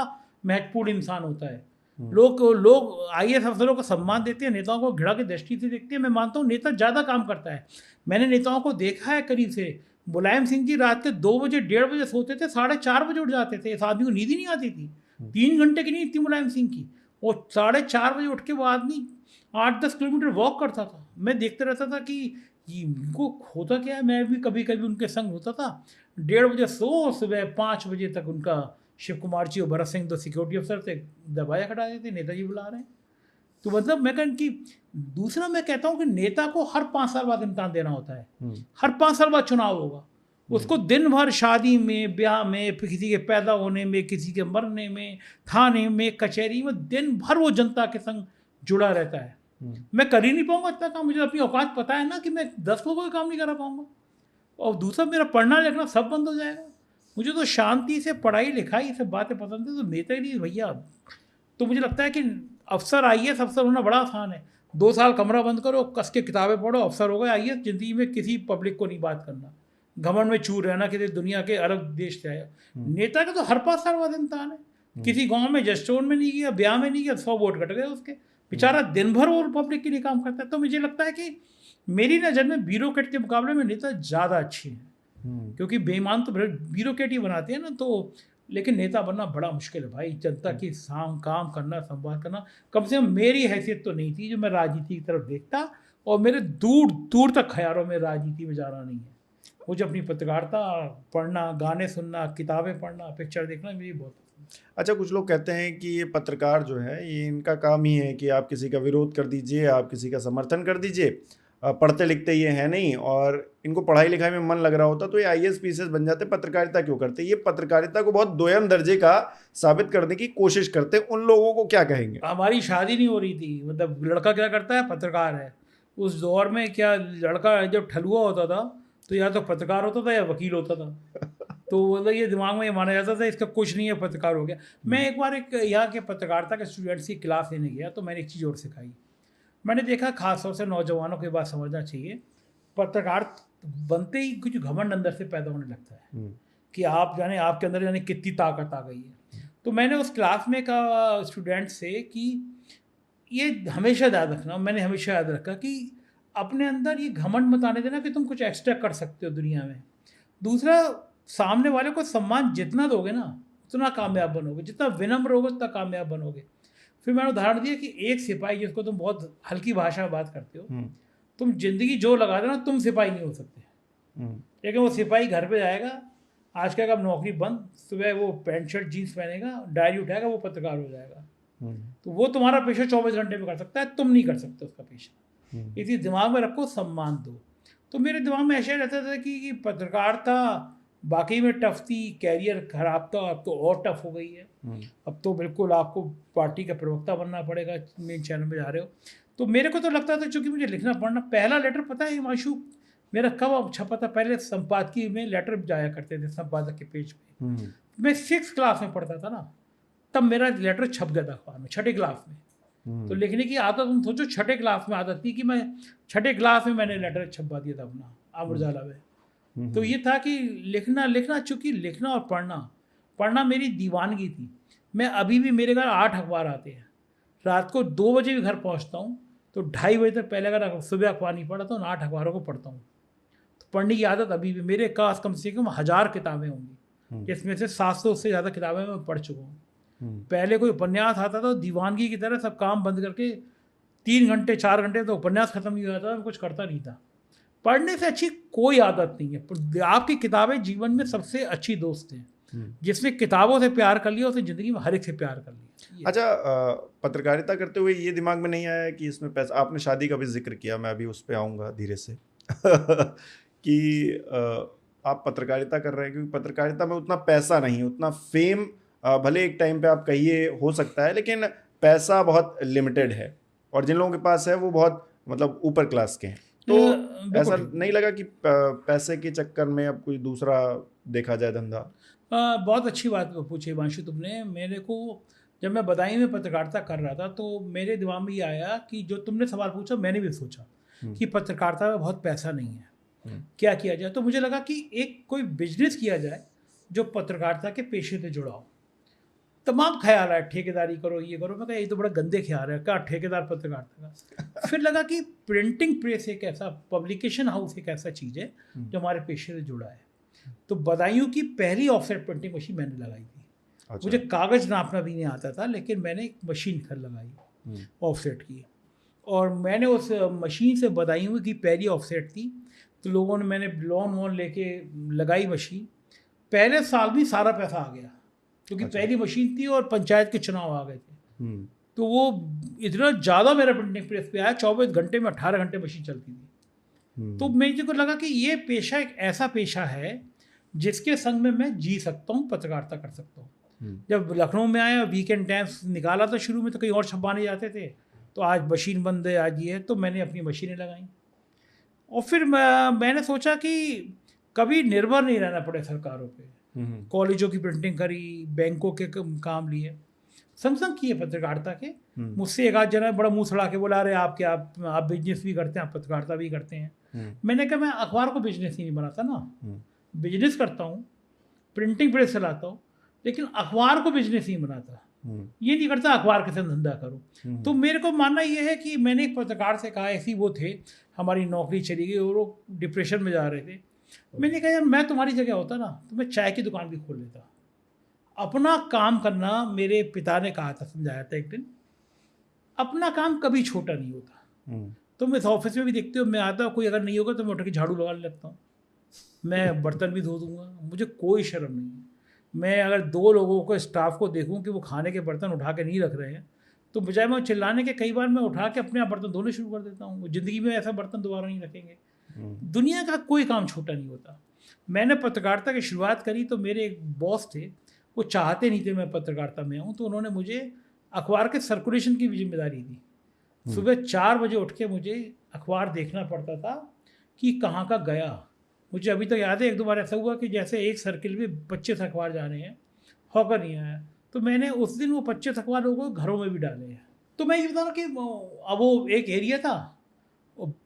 महत्वपूर्ण इंसान होता है। लोग आईएएस अफसरों को सम्मान देते हैं, नेताओं को घृणा की दृष्टि से देखते हैं। मैं मानता हूँ नेता ज़्यादा काम करता है। मैंने नेताओं को देखा है करीब से। मुलायम सिंह जी रात के 2 बजे 1:30 बजे सोते थे, 4:30 बजे उठ जाते थे। इस आदमी को नींद ही नहीं आती थी। 3 घंटे की नींद थी मुलायम सिंह की, और 4:30 बजे उठ के वो आदमी 8-10 किलोमीटर वॉक करता था। मैं देखते रहता था कि ये इनको होता क्या है। मैं भी कभी कभी उनके संग होता था। 1:30 बजे सो, सुबह 5 बजे तक उनका शिव कुमार जी और भरत सिंह दो सिक्योरिटी अफसर थे, दरवाजा खड़ा देते, नेताजी बुला रहे हैं। तो मतलब मैं कहूँ कि दूसरा मैं कहता हूँ कि नेता को हर 5 साल बाद इम्तिहान देना होता है। हर 5 साल बाद चुनाव होगा। उसको दिन भर शादी में, ब्याह में, किसी के पैदा होने में, किसी के मरने में, थाने में, कचहरी में, दिन भर वो जनता के संग जुड़ा रहता है। मैं कर ही नहीं पाऊंगा इतना काम। मुझे अपनी औकात पता है ना कि मैं 10 लोगों का काम नहीं करा पाऊंगा। और दूसरा मेरा पढ़ना लिखना सब बंद हो जाएगा। मुझे तो शांति से पढ़ाई लिखाई सब बातें पसंद है। तो नेता ही नहीं भैया। तो मुझे लगता है कि अफसर आईएएस अफसर होना बड़ा आसान है। 2 साल कमरा बंद करो, कस के किताबें पढ़ो, अफसर हो गए आईएएस। जिंदगी में किसी पब्लिक को नहीं बात करना, घमंड में चूर रहना, किसी दुनिया के अरब देश से आया। नेता का तो हर 5 साल बाद इम्तिहान है। किसी गांव में जस्टोन में नहीं गया, ब्याह में नहीं गया, 100 वोट कट गए उसके। बेचारा दिन भर वो पब्लिक के लिए काम करता है। तो मुझे लगता है कि मेरी नज़र में ब्यूरोक्रेट के मुकाबले में नेता ज़्यादा अच्छी है। क्योंकि बेईमान तो ब्यूरोक्रेट ही बनाते हैं ना। तो लेकिन नेता बनना बड़ा मुश्किल है भाई। जनता की काम करना, संवाद करना, कम से कम मेरी हैसियत तो नहीं थी जो मैं राजनीति की तरफ देखता। और मेरे दूर दूर तक ख्यालों में राजनीति में जाना नहीं है। मुझे अपनी पत्रकारिता पढ़ना, गाने सुनना, किताबें पढ़ना, पिक्चर देखना मेरी बहुत। अच्छा, कुछ लोग कहते हैं कि ये पत्रकार जो है, ये इनका काम ही है कि आप किसी का विरोध कर दीजिए, आप किसी का समर्थन कर दीजिए। पढ़ते लिखते ये है नहीं, और इनको पढ़ाई लिखाई में मन लग रहा होता तो ये आईएएस पीसीएस बन जाते, पत्रकारिता क्यों करते? ये पत्रकारिता को बहुत दोयम दर्जे का साबित करने की कोशिश करते। उन लोगों को क्या कहेंगे? हमारी शादी नहीं हो रही थी, मतलब लड़का क्या करता है, पत्रकार है। उस दौर में क्या लड़का जब ठलुआ होता था तो या तो पत्रकार होता था या वकील होता था। तो मतलब ये दिमाग में ये माना जाता था इसका कुछ नहीं है, पत्रकार हो गया। मैं एक बार एक यहाँ के पत्रकारिता के स्टूडेंट्स की क्लास लेने गया तो मैंने एक चीज़ और सिखाई। मैंने देखा खासतौर से नौजवानों की बात समझना चाहिए। पत्रकार बनते ही कुछ घमंड अंदर से पैदा होने लगता है कि आप जाने आपके अंदर जाने कितनी ताकत आ गई है। तो मैंने उस क्लास में कहा स्टूडेंट से कि ये हमेशा याद रखना, मैंने हमेशा याद रखा कि अपने अंदर ये घमंड मत आने देना कि तुम कुछ एक्स्ट्रा कर सकते हो दुनिया में। दूसरा, सामने वाले को सम्मान जितना दोगे ना उतना कामयाब बनोगे, जितना विनम्र होगे उतना कामयाब बनोगे। फिर मैंने उदाहरण दिया कि एक सिपाही जिसको तुम बहुत हल्की भाषा में बात करते हो, तुम जिंदगी जो लगा देना तुम सिपाही नहीं हो सकते। लेकिन वो सिपाही घर पे जाएगा, आज क्या नौकरी बंद, सुबह वो पैंट शर्ट जीन्स पहनेगा, डायरी उठाएगा, वो पत्रकार हो जाएगा। तो वो तुम्हारा पेशा 24 घंटे में कर सकता है, तुम नहीं कर सकते उसका पेशा। इसी दिमाग में रखो, सम्मान दो। तो मेरे दिमाग में ऐसा रहता था कि पत्रकारिता बाकी में टफ थी, कैरियर खराब था, अब तो और टफ हो गई है। अब तो बिल्कुल आपको पार्टी का प्रवक्ता बनना पड़ेगा, मेन चैनल में जा रहे हो। तो मेरे को तो लगता था, चूंकि मुझे लिखना पढ़ना, पहला लेटर पता है हिमांशु मेरा कब छपा था? पहले संपादकीय में लेटर जाया करते थे संपादक के पेज पे। मैं 6th क्लास में पढ़ता था ना, तब मेरा लेटर छप गया था अखबार में, 6ठी क्लास में। तो लिखने की आदत, तुम सोचो 6ठे क्लास में आदत थी कि मैं 6ठे क्लास में मैंने लेटर छपवा दिया था अपना अमर उजाला में। तो ये था कि लिखना चूँकि लिखना और पढ़ना मेरी दीवानगी थी। मैं अभी भी, मेरे घर 8 अखबार आते हैं, रात को 2 बजे भी घर पहुंचता हूँ तो 2:30 बजे तक पहले अगर सुबह अखबार नहीं पढ़ा तो 8 अखबारों को पढ़ता हूँ। तो पढ़ने की आदत अभी भी मेरे पास कम से कम 1000 किताबें होंगी, जिसमें से 700 से ज़्यादा किताबें मैं पढ़ चुका हूँ। पहले कोई उपन्यास आता था दीवानगी की तरह सब काम बंद करके 3 घंटे 4 घंटे तो उपन्यास खत्म नहीं होता था, कुछ करता नहीं था। पढ़ने से अच्छी कोई आदत नहीं है। आपकी किताबें जीवन में सबसे अच्छी दोस्त हैं। जिसने किताबों से प्यार कर लिया उसने ज़िंदगी में हर एक से प्यार कर लिया। अच्छा, पत्रकारिता करते हुए ये दिमाग में नहीं आया कि इसमें पैसा, आपने शादी का भी जिक्र किया, मैं अभी उस पर आऊँगा धीरे से कि आप पत्रकारिता कर रहे हैं क्योंकि पत्रकारिता में उतना पैसा नहीं, उतना फेम भले एक टाइम पे आप कहिए हो सकता है, लेकिन पैसा बहुत लिमिटेड है, और जिन लोगों के पास है वो बहुत मतलब ऊपर क्लास के हैं। तो ऐसा नहीं लगा कि पैसे के चक्कर में अब कोई दूसरा देखा जाए धंधा? बहुत अच्छी बात पूछी हिमांशु तुमने। मेरे को जब मैं बदायूं में पत्रकारिता कर रहा था तो मेरे दिमाग में ये आया कि जो तुमने सवाल पूछा मैंने भी सोचा कि पत्रकारिता में बहुत पैसा नहीं है, क्या किया जाए। तो मुझे लगा कि एक कोई बिजनेस किया जाए जो पत्रकारिता के पेशे से जुड़ा हो। तमाम ख्याल आए, ठेकेदारी करो, ये करो। मैं कहा ये तो बड़ा गंदे ख्याल है, क्या ठेकेदार पत्रकारिता का। फिर लगा कि प्रिंटिंग प्रेस एक ऐसा, पब्लिकेशन हाउस एक ऐसा चीज़ है जो हमारे पेशे से जुड़ा है। तो बदायूं की पहली ऑफसेट प्रिंटिंग मशीन मैंने लगाई थी। अच्छा। मुझे कागज़ नापना भी नहीं आता था, लेकिन मैंने एक मशीन खरीद लगाई ऑफसेट की, और मैंने उस मशीन से बदायूं की पहली ऑफसेट थी। तो लोगों ने, मैंने लोन वोन लेके लगाई मशीन। पहले साल में सारा पैसा आ गया, क्योंकि पहली मशीन थी और पंचायत के चुनाव आ गए थे। तो वो इतना ज़्यादा मेरा प्रिंटिंग प्रेस पे आया, 24 घंटे में 18 घंटे मशीन चलती थी। तो मुझे को लगा कि ये पेशा एक ऐसा पेशा है जिसके संग में मैं जी सकता हूँ, पत्रकारिता कर सकता हूँ। जब लखनऊ में आया, वीकेंड टाइम्स निकाला था शुरू में, तो कहीं और छपवाने जाते थे। तो आज मशीन बंद है, आज ये है, तो मैंने अपनी मशीनें लगाई। और फिर मैंने सोचा कि कभी निर्भर नहीं रहना पड़े सरकारों पे। कॉलेजों की प्रिंटिंग करी, बैंकों के काम लिए, संग संग किए पत्रकारिता के। मुझसे एक आध जना बड़ा मुंह सड़ा के बोला, अरे आप क्या, आप बिजनेस भी करते हैं, आप पत्रकारिता भी करते हैं। मैंने कहा मैं अखबार को बिजनेस ही नहीं बनाता ना, बिजनेस करता हूँ, प्रिंटिंग प्रेस चलाता हूँ, लेकिन अखबार को बिजनेस नहीं बनाता। ये नहीं करता अखबार के साथ धंधा करूँ। तो मेरे को मानना ये है कि मैंने एक पत्रकार से कहा, ऐसी वो थे, हमारी नौकरी चली गई और वो डिप्रेशन में जा रहे थे। मैंने कहा यार मैं तुम्हारी जगह होता ना तो मैं चाय की दुकान भी खोल लेता। अपना काम करना, मेरे पिता ने कहा था, समझाया था एक दिन, अपना काम कभी छोटा नहीं होता। तो मैं इस ऑफिस में भी देखते हो, मैं आता हूँ, कोई अगर नहीं होगा तो मैं उठ के झाड़ू लगाने लगता हूँ, मैं बर्तन भी धो दूंगा, मुझे कोई शर्म नहीं है। मैं अगर 2 लोगों को, स्टाफ को देखूं कि वो खाने के बर्तन उठा के नहीं रख रहे हैं, तो बजाय मैं चिल्लाने के, कई बार मैं उठा के अपने आप बर्तन धोने शुरू कर देता हूँ। ज़िंदगी में ऐसा बर्तन दोबारा नहीं रखेंगे। दुनिया का कोई काम छोटा नहीं होता। मैंने पत्रकारिता की शुरुआत करी तो मेरे एक बॉस थे, वो चाहते नहीं थे मैं पत्रकारिता में आऊँ, तो उन्होंने मुझे अखबार के सर्कुलेशन की भी जिम्मेदारी दी। सुबह 4 बजे उठ के मुझे अखबार देखना पड़ता था कि कहाँ का गया। मुझे अभी तक याद है, 1-2 बार ऐसा हुआ कि जैसे एक सर्किल में 25 अखबार जा रहे हैं, होकर नहीं आया, तो मैंने उस दिन वो 25 अखबारों को घरों में भी डाले हैं। तो मैं ये बता रहा कि अब वो एक एरिया था,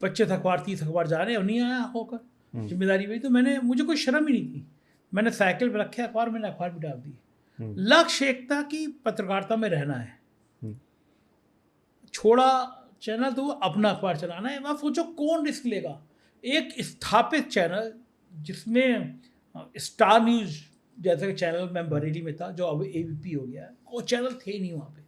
25 अखबार 30 अखबार जा रहे हैं और नहीं आया होकर, जिम्मेदारी में। तो मुझे कोई शर्म ही नहीं थी, मैंने साइकिल पर रखे अखबार, मैंने अखबार भी डाल दिए। लक्ष्य एक था कि पत्रकारिता में रहना है। छोड़ा चैनल तो अपना अखबार चलाना है। मैं सोचो कौन रिस्क लेगा, एक स्थापित चैनल जिसमें स्टार न्यूज़ जैसा चैनल मैं बरेली में था, जो अब ABP हो गया है, वो चैनल थे नहीं वहाँ पे।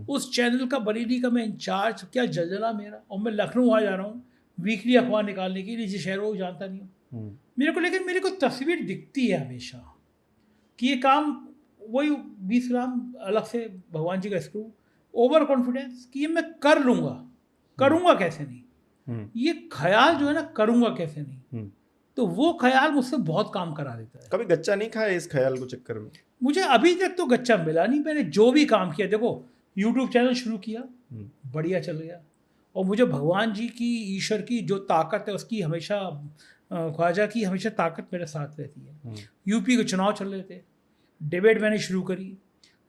उस चैनल का बरेली का मैं इंचार्ज, क्या जलजला मेरा, और मैं लखनऊ आ जा रहा हूँ वीकली अखबार निकालने के लिए, जिस शहर को जानता नहीं हूँ मेरे को। लेकिन मेरे को तस्वीर दिखती है हमेशा कि ये काम, वही 20 ग्राम अलग से भगवान जी का स्क्रू, ओवर कॉन्फिडेंस कि ये मैं कर लूँगा, करूँगा कैसे नहीं, ये ख्याल जो है ना, करूँगा कैसे नहीं, तो वो ख्याल मुझसे बहुत काम करा देता है। कभी गच्चा नहीं खाया इस ख्याल को चक्कर में? मुझे अभी तक तो गच्चा मिला नहीं। मैंने जो भी काम किया, देखो यूट्यूब चैनल शुरू किया, बढ़िया चल गया, और मुझे भगवान जी की, ईश्वर की जो ताकत है, उसकी हमेशा, ख्वाजा की हमेशा ताकत मेरे साथ रहती है। यूपी के चुनाव चल रहे थे, डिबेट मैंने शुरू करी।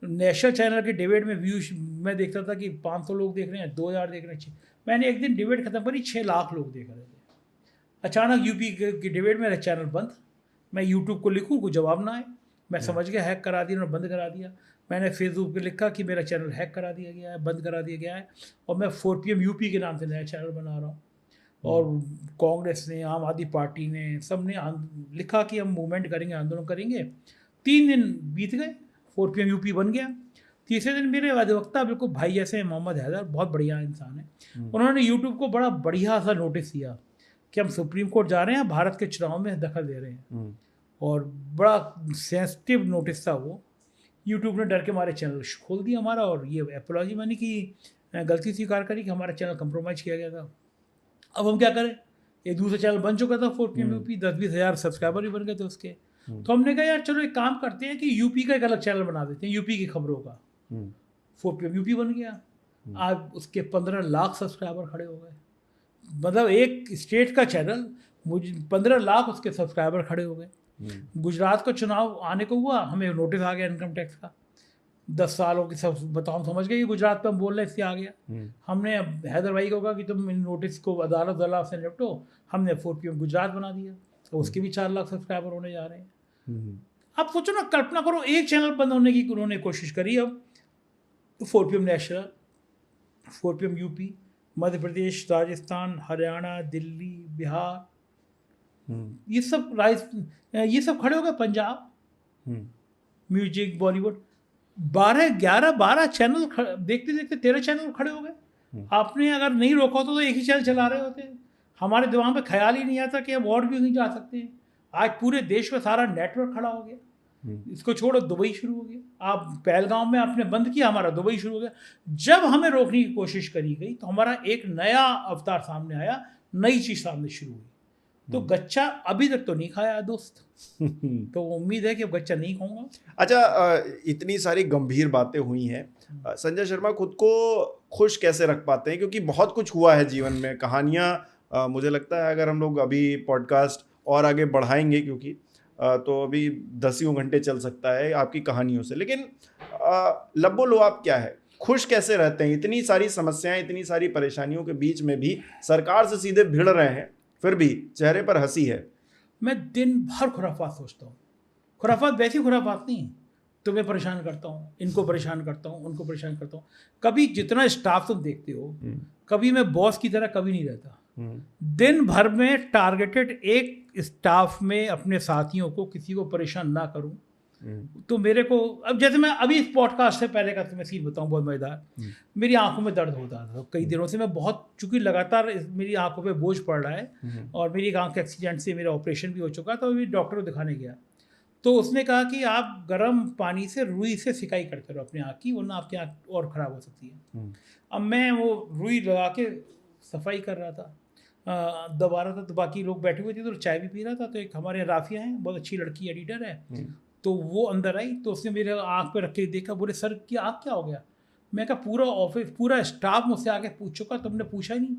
नेशनल चैनल के डिबेट में व्यूज मैं देखता था कि 500 लोग देख रहे हैं, 2000 देख रहे हैं। मैंने एक दिन डिबेट खत्म करी, 6 लाख लोग देख रहे थे। अचानक यूपी के डिबेट मेरा चैनल बंद। मैं यूट्यूब को लिखूं, कोई जवाब ना आए। मैं समझ गया हैक करा दिया और बंद करा दिया। मैंने फेसबुक पे लिखा कि मेरा चैनल हैक करा दिया गया है, बंद करा दिया गया है, और मैं 4 PM यूपी के नाम से नया चैनल बना रहा हूँ। और कांग्रेस ने, आम आदमी पार्टी ने, सब ने लिखा कि हम मूवमेंट करेंगे, आंदोलन करेंगे। 3 दिन बीत गए, 4 PM यूपी बन गया। तीसरे दिन मेरे अधिवक्ता, बिल्कुल भाई जैसे हैं, मोहम्मद हैदर, बहुत बढ़िया इंसान है, उन्होंने यूट्यूब को बड़ा बढ़िया सा नोटिस दिया कि हम सुप्रीम कोर्ट जा रहे हैं, भारत के चुनाव में दखल दे रहे हैं। और बड़ा सेंसिटिव नोटिस था वो। यूट्यूब ने डर के हमारे चैनल खोल दिया हमारा, और ये एपोलॉजी मैंने की, गलती स्वीकार करी कि हमारा चैनल कंप्रोमाइज़ किया गया था। अब हम क्या करें, एक दूसरा चैनल बन चुका था 4 PM यूपी, 10-20 हज़ार सब्सक्राइबर भी बन गए थे उसके। तो हमने कहा यार चलो एक काम करते हैं कि यूपी का एक अलग चैनल बना देते हैं, यूपी की खबरों का। 4 PM यूपी बन गया। आज उसके 15 लाख सब्सक्राइबर खड़े हो गए। मतलब एक स्टेट का चैनल, मुझे 15 लाख उसके सब्सक्राइबर खड़े हो गए। गुजरात का चुनाव आने को हुआ, हमें नोटिस आ गया इनकम टैक्स का। 10 सालों की सब बताओ, हम समझ गए कि गुजरात पे हम बोल रहे हैं, इससे आ गया। हमने अब हैदर भाई को कहा कि तुम इन नोटिस को अदालत से निपटो, हमने 4PM गुजरात बना दिया, तो उसके भी 4 लाख सब्सक्राइबर होने जा रहे हैं। आप सोचो ना, कल्पना करो, एक चैनल बंद होने की उन्होंने कोशिश करी, अब 4PM national, 4PM UP, Madhya Pradesh, Rajasthan, Haryana, Delhi, Bihar, ये सब खड़े हो गए, पंजाब, म्यूजिक, बॉलीवुड, 12 चैनल देखते देखते 13 चैनल खड़े हो गए। आपने अगर नहीं रोका होता तो एक ही चैनल चला रहे होते। हमारे दिमाग में ख्याल ही नहीं आता कि अब और भी कहीं जा सकते हैं। आज पूरे देश में सारा नेटवर्क खड़ा हो गया। इसको छोड़ो, दुबई शुरू हो गया। आप पहलगाम में आपने बंद किया, हमारा दुबई शुरू हो गया। जब हमें रोकने की कोशिश करी गई तो हमारा एक नया अवतार सामने आया, नई चीज सामने शुरू हुई। तो गच्चा अभी तक तो नहीं खाया दोस्त, तो उम्मीद है कि गच्चा नहीं खाऊंगा। अच्छा, इतनी सारी गंभीर बातें हुई हैं, संजय शर्मा खुद को खुश कैसे रख पाते हैं? क्योंकि बहुत कुछ हुआ है जीवन में, कहानियाँ, मुझे लगता है अगर हम लोग अभी पॉडकास्ट और आगे बढ़ाएंगे, क्योंकि तो अभी 10 घंटे चल सकता है आपकी कहानियों से। लेकिन लब्बो लुआब क्या है, खुश कैसे रहते हैं? इतनी सारी समस्याएं, इतनी सारी परेशानियों के बीच में भी सरकार से सीधे भिड़ रहे हैं, फिर भी चेहरे पर हंसी है। मैं दिन भर खुराफात सोचता हूँ। खुराफात वैसी खुराफात नहीं, तुम्हें परेशान करता हूँ, इनको परेशान करता हूँ, उनको परेशान करता हूँ। कभी जितना स्टाफ तुम देखते हो, कभी मैं बॉस की तरह कभी नहीं रहता। दिन भर में टारगेटेड एक स्टाफ में अपने साथियों को, किसी को परेशान ना करूं। तो मेरे को, अब जैसे मैं अभी इस पॉडकास्ट से पहले का तुम्हें सीन बताऊं, बहुत मजेदार, मेरी आंखों में दर्द होता था कई दिनों से। मैं बहुत, चूंकि लगातार मेरी आंखों पे बोझ पड़ रहा है और मेरी एक आंख के एक्सीडेंट से मेरा ऑपरेशन भी हो चुका, तो अभी डॉक्टर को दिखाने गया तो उसने कहा कि आप गर्म पानी से रुई से सिकाई करते रहो अपनी आँख की, वरना आपकी आँख और ख़राब हो सकती है। अब मैं वो रुई लगा के सफाई कर रहा था, दबा रहा था, तो बाकी लोग बैठे हुए थे, तो चाय भी पी रहा था। तो एक हमारे राफिया हैं, बहुत अच्छी लड़की एडिटर है, तो वो अंदर आई, तो उसने मेरे आँख पे रख के देखा, बोले सर की आँख क्या हो गया? मैं कहा पूरा ऑफिस, पूरा स्टाफ मुझसे आके पूछ चुका, तुमने पूछा नहीं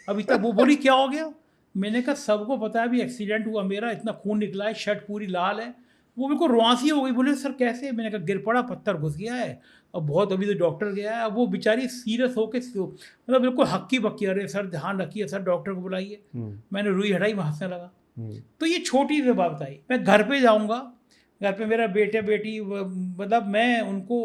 अभी तक। वो बोली क्या हो गया? मैंने कहा सबको पता है अभी एक्सीडेंट हुआ मेरा, इतना खून निकला है, शर्ट पूरी लाल है। वो बिल्कुल रुआंसी हो गई, बोले सर कैसे? मैंने कहा गिर पड़ा, पत्थर घुस गया है, अब बहुत, अभी तो डॉक्टर गया है। अब वो बेचारी सीरियस होके, मतलब बिल्कुल हक्की बक्की, अरे सर ध्यान रखिए, सर डॉक्टर को बुलाइए। मैंने रुई हटाई, मैं हंसने लगा। तो ये छोटी सी बात बताई। मैं घर पे जाऊँगा, घर पे मेरा बेटे बेटी, मतलब मैं उनको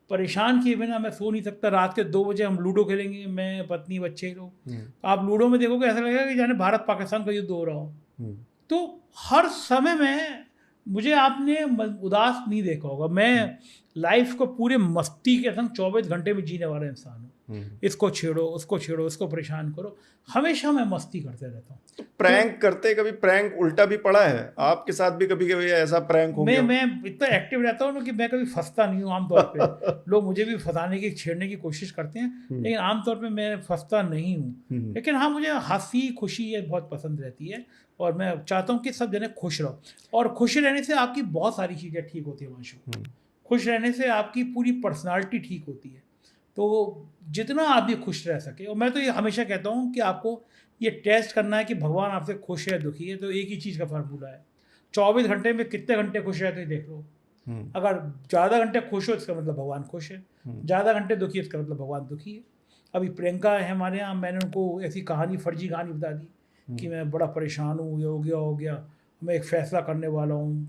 परेशान किए बिना मैं सो नहीं सकता। रात के 2 बजे हम लूडो खेलेंगे, मैं, पत्नी, बच्चे लोग। आप लूडो में देखोगे ऐसा लगेगा कि जाने भारत पाकिस्तान का युद्ध हो रहा हो। तो हर समय में मुझे आपने उदास नहीं देखा होगा। मैं लाइफ को पूरे मस्ती के संग 24 घंटे में जीने वाला इंसान हूँ। इसको छेड़ो, उसको छेड़ो, उसको परेशान करो, हमेशा मैं मस्ती करते रहता हूँ। तो प्रैंक करते, कभी प्रैंक उल्टा भी पड़ा है आपके साथ भी? कभी कभी ऐसा प्रैंक हो गया? मैं इतना एक्टिव रहता हूँ कि मैं कभी फंसता नहीं हूँ आमतौर पे। लोग मुझे भी फंसाने की, छेड़ने की कोशिश करते हैं, लेकिन आमतौर पे मैं फंसता नहीं हूँ। लेकिन हाँ, मुझे हंसी खुशी ये बहुत पसंद रहती है और मैं चाहता हूँ कि सब जने खुश रहो। और खुश रहने से आपकी बहुत सारी चीज़ें ठीक होती है वंशु। खुश रहने से आपकी पूरी पर्सनालिटी ठीक होती है। तो जितना आदमी खुश रह सके, और मैं तो ये हमेशा कहता हूँ कि आपको ये टेस्ट करना है कि भगवान आपसे खुश है, दुखी है, तो एक ही चीज़ का फार्मूला है, 24 घंटे में कितने घंटे खुश रहते हैं देख लो। अगर ज़्यादा घंटे खुश हो इसका मतलब भगवान खुश है, ज़्यादा घंटे दुखी है इसका मतलब भगवान दुखी है। अभी प्रियंका है हमारे यहाँ, मैंने उनको ऐसी कहानी, फर्जी कहानी बता दी कि मैं बड़ा परेशान हूँ, ये हो गया, मैं एक फ़ैसला करने वाला हूँ,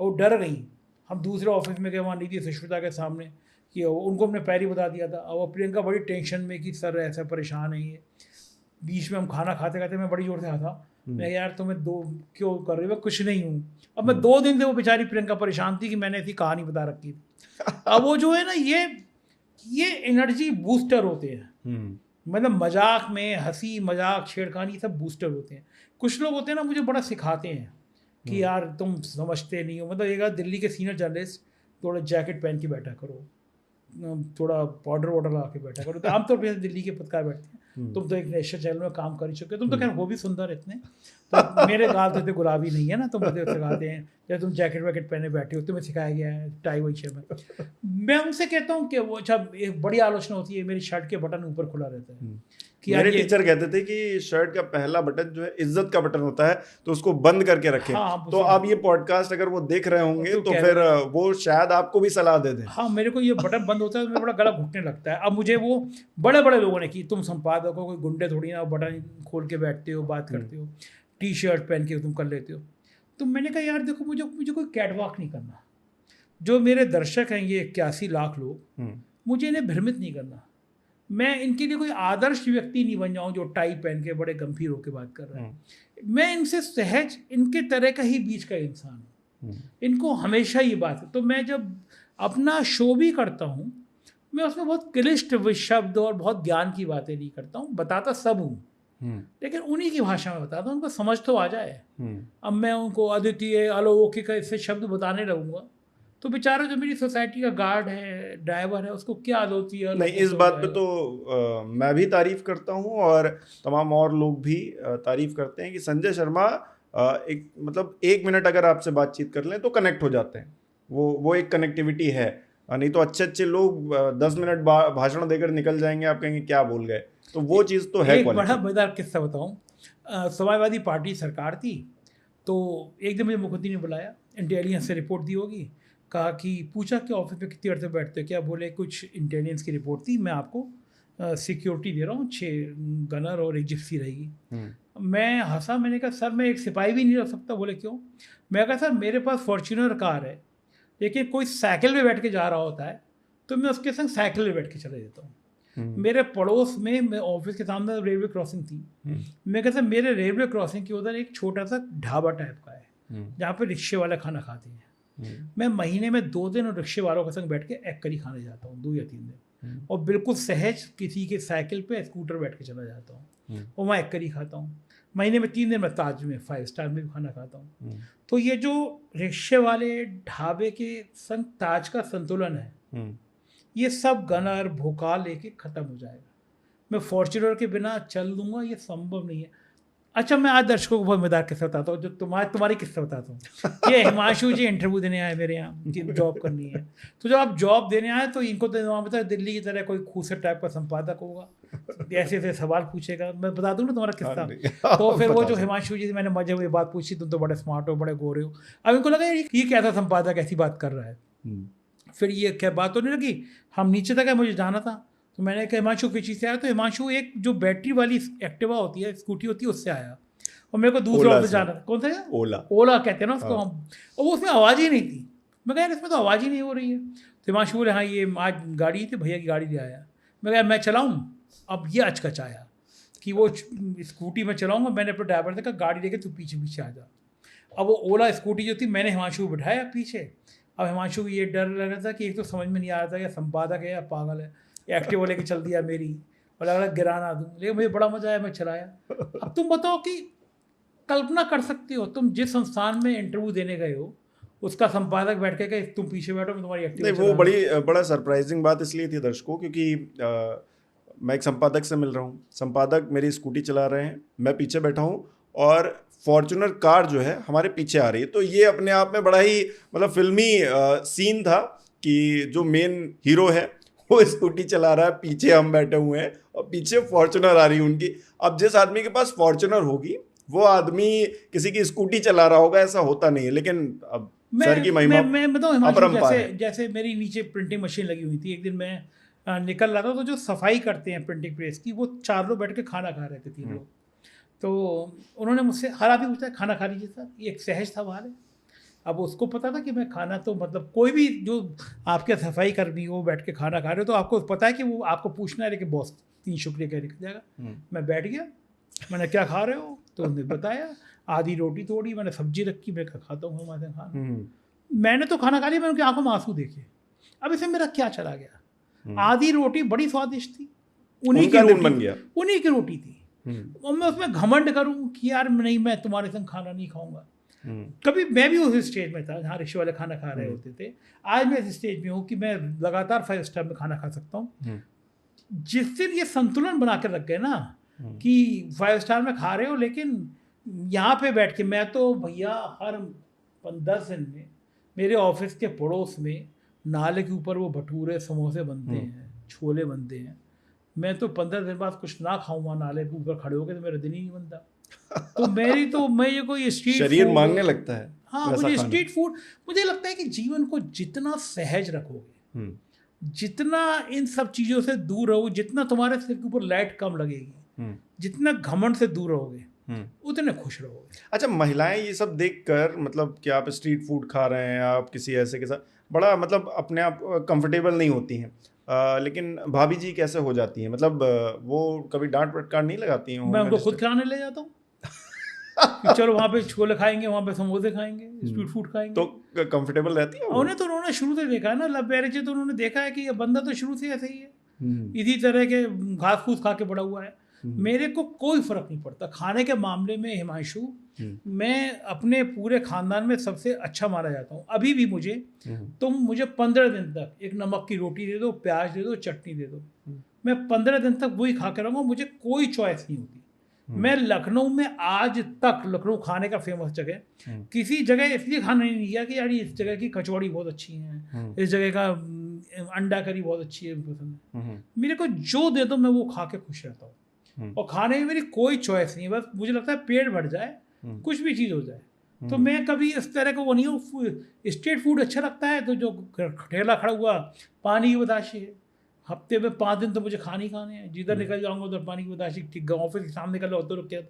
और वो डर गई। हम दूसरे ऑफिस में गए, वहाँ नीति सुष्मिता के सामने, कि उनको हमने पहले बता दिया था। और प्रियंका बड़ी टेंशन में कि सर ऐसा परेशान है ये। बीच में हम खाना खाते खाते मैं बड़ी जोर से हंसा, मैं यार तुम्हें दो क्यों कर रहे हो, कुछ नहीं हूँ। अब मैं 2 दिन से वो बेचारी प्रियंका परेशान थी कि मैंने ऐसी कहानी बता रखी थी। अब वो जो है ना, ये एनर्जी बूस्टर होते हैं, मतलब मजाक में, हंसी मजाक, छेड़खानी, सब बूस्टर होते हैं। कुछ लोग होते हैं ना, मुझे बड़ा सिखाते हैं कि यार तुम समझते नहीं हो। मतलब एक दिल्ली के सीनियर जर्नलिस्ट, थोड़ा जैकेट पहन के बैठा करो, थोड़ा पाउडर वाउडर लगा के बैठा करो। तो आमतौर पर दिल्ली के पत्रकार बैठते हैं। तुम तो एक नेशनल चैनल में काम कर ही चुके हो, तुम तो खैर हो भी सुंदर इतने, तो मेरे गाल तो इतने गुलाबी नहीं है ना, तो मुझे सिखाते हैं जब तुम जैकेट वैकेट पहने बैठे हो, तुम्हें सिखाया गया है टाई वाई में। मैं उनसे कहता हूँ कि वो, अच्छा, एक बड़ी आलोचना होती है, मेरी शर्ट के बटन ऊपर खुला रहता है, मेरे टीचर कहते थे कि शर्ट का पहला बटन जो है इज्जत का बटन होता है, तो उसको बंद करके रखें। हाँ, तो अब ये पॉडकास्ट अगर वो देख रहे होंगे तो फिर वो शायद आपको भी सलाह दे दें। हाँ, मेरे को ये बटन बंद होता है तो मेरा बड़ा गला घुटने लगता है। अब मुझे वो बड़े बड़े लोगों ने की, तुम संपादक हो, कोई गुंडे थोड़ी ना, बटन खोल के बैठते हो, बात करते हो, टी शर्ट पहन के तुम कर लेते हो। तो मैंने कहा यार देखो, मुझे कोई कैटवॉक नहीं करना। जो मेरे दर्शक हैं ये 81 लाख लोग, मुझे इन्हें भ्रमित नहीं करना। मैं इनके लिए कोई आदर्श व्यक्ति नहीं बन जाऊं जो टाई पहन के बड़े गंभीर होकर बात कर रहा है। मैं इनसे सहज, इनके तरह का ही बीच का इंसान हूँ। इनको हमेशा ये बात है। तो मैं जब अपना शो भी करता हूँ, मैं उसमें बहुत क्लिष्ट शब्द और बहुत ज्ञान की बातें नहीं करता हूँ, बताता सब हूँ, लेकिन उन्हीं की भाषा में बताता हूँ, उनको समझ तो आ जाए। अब मैं उनको अद्वितीय अलौकिक ऐसे शब्द बताने लगूंगा तो बेचारा जो मेरी सोसाइटी का गार्ड है, ड्राइवर है, उसको क्या होती है। नहीं, इस बात पे तो मैं भी तारीफ करता हूँ और तमाम और लोग भी तारीफ करते हैं कि संजय शर्मा एक मतलब 1 मिनट अगर आपसे बातचीत कर लें तो कनेक्ट हो जाते हैं। वो एक कनेक्टिविटी है। नहीं तो अच्छे लोग 10 मिनट भाषण देकर निकल जाएंगे, आप कहेंगे क्या बोल गए। तो वो चीज़ तो है। एक बड़ा मजेदार किस्सा बताऊँ। समाजवादी पार्टी सरकार थी, तो एक दिन मुझे मुख्यमंत्री ने बुलाया, इंटेलिजेंस से रिपोर्ट दी होगी, कहा कि पूछा कि ऑफिस में कितनी देर से बैठते हो क्या। बोले कुछ इंटेलिजेंस की रिपोर्ट थी, मैं आपको सिक्योरिटी दे रहा हूँ, 6 गनर और एक जिप्सी रहेगी। मैं हंसा, मैंने कहा सर मैं एक सिपाही भी नहीं रख सकता। बोले क्यों? मैं कहा सर मेरे पास फॉर्च्यूनर कार है, लेकिन कोई साइकिल में बैठ के जा रहा होता है तो मैं उसके संग साइकिल में बैठ के चले जाता हूँ। मेरे पड़ोस में, मैं ऑफिस के सामने रेलवे क्रॉसिंग थी, मैं कहता मेरे रेलवे क्रॉसिंग के उधर एक छोटा सा ढाबा टाइप का है जहाँ पे रिक्शे वाले खाना खाते हैं। मैं महीने में 2 दिन और रिक्शे वालों के संग बैठ के एग करी खाने जाता हूँ, 2 या 3 दिन, और बिल्कुल सहज किसी के साइकिल पे स्कूटर बैठ के चला जाता हूँ और वहाँ एग करी खाता हूँ। महीने में 3 दिन मैं ताज में 5 स्टार में भी खाना खाता हूँ। तो ये जो रिक्शे वाले ढाबे के संग ताज का संतुलन है, ये सब गनर भोकाल लेके ख़त्म हो जाएगा। मैं फॉर्च्यूनर के बिना चल लूँगा, ये संभव नहीं है। अच्छा, मैं आज दर्शकों को बहुत मजेदार किस्सा बताता हूँ, जो तुम्हारी किस्सा बताता हूँ। ये हिमांशु जी इंटरव्यू देने आए मेरे यहाँ, उनकी जॉब करनी है। तो जब आप जॉब देने आए तो इनको तो वहाँ पता है दिल्ली की तरह कोई खूसर टाइप का संपादक होगा, ऐसे ऐसे सवाल पूछेगा। मैं बता दूँ ना तुम्हारा किस्सा। तो फिर वो जो हिमांशु जी, मैंने मजे में बात पूछी, तुम तो बड़े स्मार्ट हो, बड़े गोरे हो। अब इनको लगा ये कैसा संपादक ऐसी बात कर रहा है। फिर ये क्या बात होने लगी, हम नीचे तक है, मुझे जाना था। तो मैंने कहा हिमांशु किस चीज़ से आया? तो हिमांशु एक जो बैटरी वाली एक्टिवा होती है, स्कूटी होती है, उससे आया। और मेरे को दूसरे ऑफिस जाना था। कौन सा है? ओला कहते हैं ना उसको हम। और वो उसमें आवाज़ ही नहीं थी। मैं कहा यार इसमें तो आवाज़ ही नहीं हो रही है। तो हिमांशु बोले हाँ ये आज गाड़ी थी, भैया की गाड़ी ले आया। मैं कहा मैं चलाऊँ? अब ये अचकचाया कि वो स्कूटी में चलाऊँगा। मैंने अपने ड्राइवर से कहा गाड़ी लेके तू पीछे पीछे आ जा। अब वो ओला स्कूटी जो थी, मैंने हिमांशु को बिठाया पीछे। अब हिमांशु को ये डर लग रहा था कि एक तो समझ में नहीं आ रहा था या संपादक है या पागल है, एक्टिवा लेके चल दिया मेरी, और लग रहा गिरा ना दूँ। लेकिन मुझे बड़ा मजा आया, मैं चलाया। अब तुम बताओ कि कल्पना कर सकते हो, तुम जिस संस्थान में इंटरव्यू देने गए हो उसका संपादक बैठ के तुम पीछे बैठो, मैं तुम्हारी एक्टिवा नहीं, वो बड़ा सरप्राइजिंग बात इसलिए थी दर्शकों, क्योंकि मैं एक संपादक से मिल रहा हूँ, संपादक मेरी स्कूटी चला रहे हैं, मैं पीछे बैठा हूँ और फॉर्च्यूनर कार जो है हमारे पीछे आ रही है। तो ये अपने आप में बड़ा ही मतलब फिल्मी सीन था कि जो मेन हीरो है वो स्कूटी चला रहा है, पीछे हम बैठे हुए हैं और पीछे फॉर्च्यूनर आ रही है उनकी। अब जिस आदमी के पास फॉर्च्यूनर होगी वो आदमी किसी की स्कूटी चला रहा होगा, ऐसा होता नहीं है। लेकिन अब सर की महिमा अपरंपार है। जैसे मेरी नीचे प्रिंटिंग मशीन लगी हुई थी, एक दिन मैं निकल रहा था तो जो सफाई करते हैं प्रिंटिंग प्रेस की, वो 4 लोग बैठ के खाना खा रहे थे, 3 लोग। तो उन्होंने मुझसे हर आदमी पूछता है खाना खा लीजिए सर, ये एक सहज सवाल है। अब उसको पता था कि मैं खाना, तो मतलब कोई भी जो आपके सफाई कर्मी हो बैठ के खाना खा रहे हो तो आपको पता है कि वो आपको पूछना है, लेकिन बॉस 3 शुक्रिया कह निकल जाएगा। मैं बैठ गया, मैंने क्या खा रहे हो तो उन्होंने बताया, आधी रोटी तोड़ी, मैंने सब्जी रखी, मैं खाता हूँ हमारे खाना। मैंने तो खाना खा लिया, मैंने उनकी आंखों में आंसू देखे। अब इसमें मेरा क्या चला गया? आधी रोटी बड़ी स्वादिष्ट थी, उन्हीं की रोटी थी, और मैं उसमें घमंड करूँ कि यार नहीं मैं तुम्हारे संग खाना नहीं खाऊंगा। कभी मैं भी उस स्टेज में था जहाँ रिक्शे वाले खाना खा रहे होते थे। आज मैं इस स्टेज में हूँ कि मैं लगातार 5 स्टार में खाना खा सकता हूँ। जिस दिन ये संतुलन बना कर रख गए ना कि 5 स्टार में खा रहे हो, लेकिन यहाँ पे बैठ के मैं तो भैया हर 10 दिन में मेरे ऑफिस के पड़ोस में नाले के ऊपर वो भटूरे समोसे बनते हैं, छोले बनते हैं, मैं तो 15 दिन बाद कुछ ना खाऊं वहाँ नाले के ऊपर खड़े होकर तो मेरा दिन ही नहीं बनता। तो मेरी तो मैं ये कोई स्ट्रीट शरीर फूड, मांगने लगता है। हाँ वैसा मुझे खाना। स्ट्रीट फूड, मुझे लगता है कि जीवन को जितना सहज रखोगे, जितना इन सब चीज़ों से दूर रहोगे, जितना तुम्हारे सिर के ऊपर लाइट कम लगेगी, जितना घमंड से दूर रहोगे, उतने खुश रहोगे। अच्छा, महिलाएं ये सब देखकर मतलब कि आप स्ट्रीट फूड खा रहे हैं, आप किसी ऐसे के साथ बड़ा मतलब अपने आप कंफर्टेबल नहीं होती हैं, लेकिन भाभी जी कैसे हो जाती हैं? मतलब वो कभी डांट फटकार नहीं लगाती हैं? मैं उनको खुद खाने ले जाता हूँ कि चलो वहाँ पे छोले खाएंगे, वहाँ पे समोसे खाएंगे, स्ट्रीट फूड खाएंगे। तो कंफर्टेबल रहती है वो? उन्होंने शुरू से देखा है ना, लव मैरिज है, तो उन्होंने देखा है कि ये बंदा तो शुरू से ऐसे ही है, इसी तरह के घास फूस खा के बड़ा हुआ है। मेरे को कोई फर्क नहीं पड़ता खाने के मामले में हिमांशु। मैं अपने पूरे खानदान में सबसे अच्छा माना जाता हूँ अभी भी। तुम मुझे 15 दिन तक एक नमक की रोटी दे दो, प्याज दे दो, चटनी दे दो, मैं 15 दिन तक वही खा के रहूँगा, मुझे कोई चॉइस नहीं होती। मैं लखनऊ में आज तक, लखनऊ खाने का फेमस जगह, किसी जगह इसलिए खाना नहीं किया कि यार इस जगह की कचौड़ी बहुत अच्छी है, इस जगह का अंडा करी बहुत अच्छी है, पसंद है। मेरे को जो दे दो मैं वो खा के खुश रहता हूँ, और खाने में मेरी कोई चॉइस नहीं है। बस मुझे लगता है पेट भर जाए, कुछ भी चीज़ हो जाए, तो मैं कभी इस तरह का वो नहीं हूँ। स्ट्रीट फूड अच्छा लगता है तो जो ठेला खड़ा हुआ पानी की बताशी है, हफ्ते में 5 दिन तो मुझे खाने ही खाने हैं, जिधर निकल जाऊंगा उधर पानी की बताशी, ठीक ऑफिस के सामने निकल उधर क्या।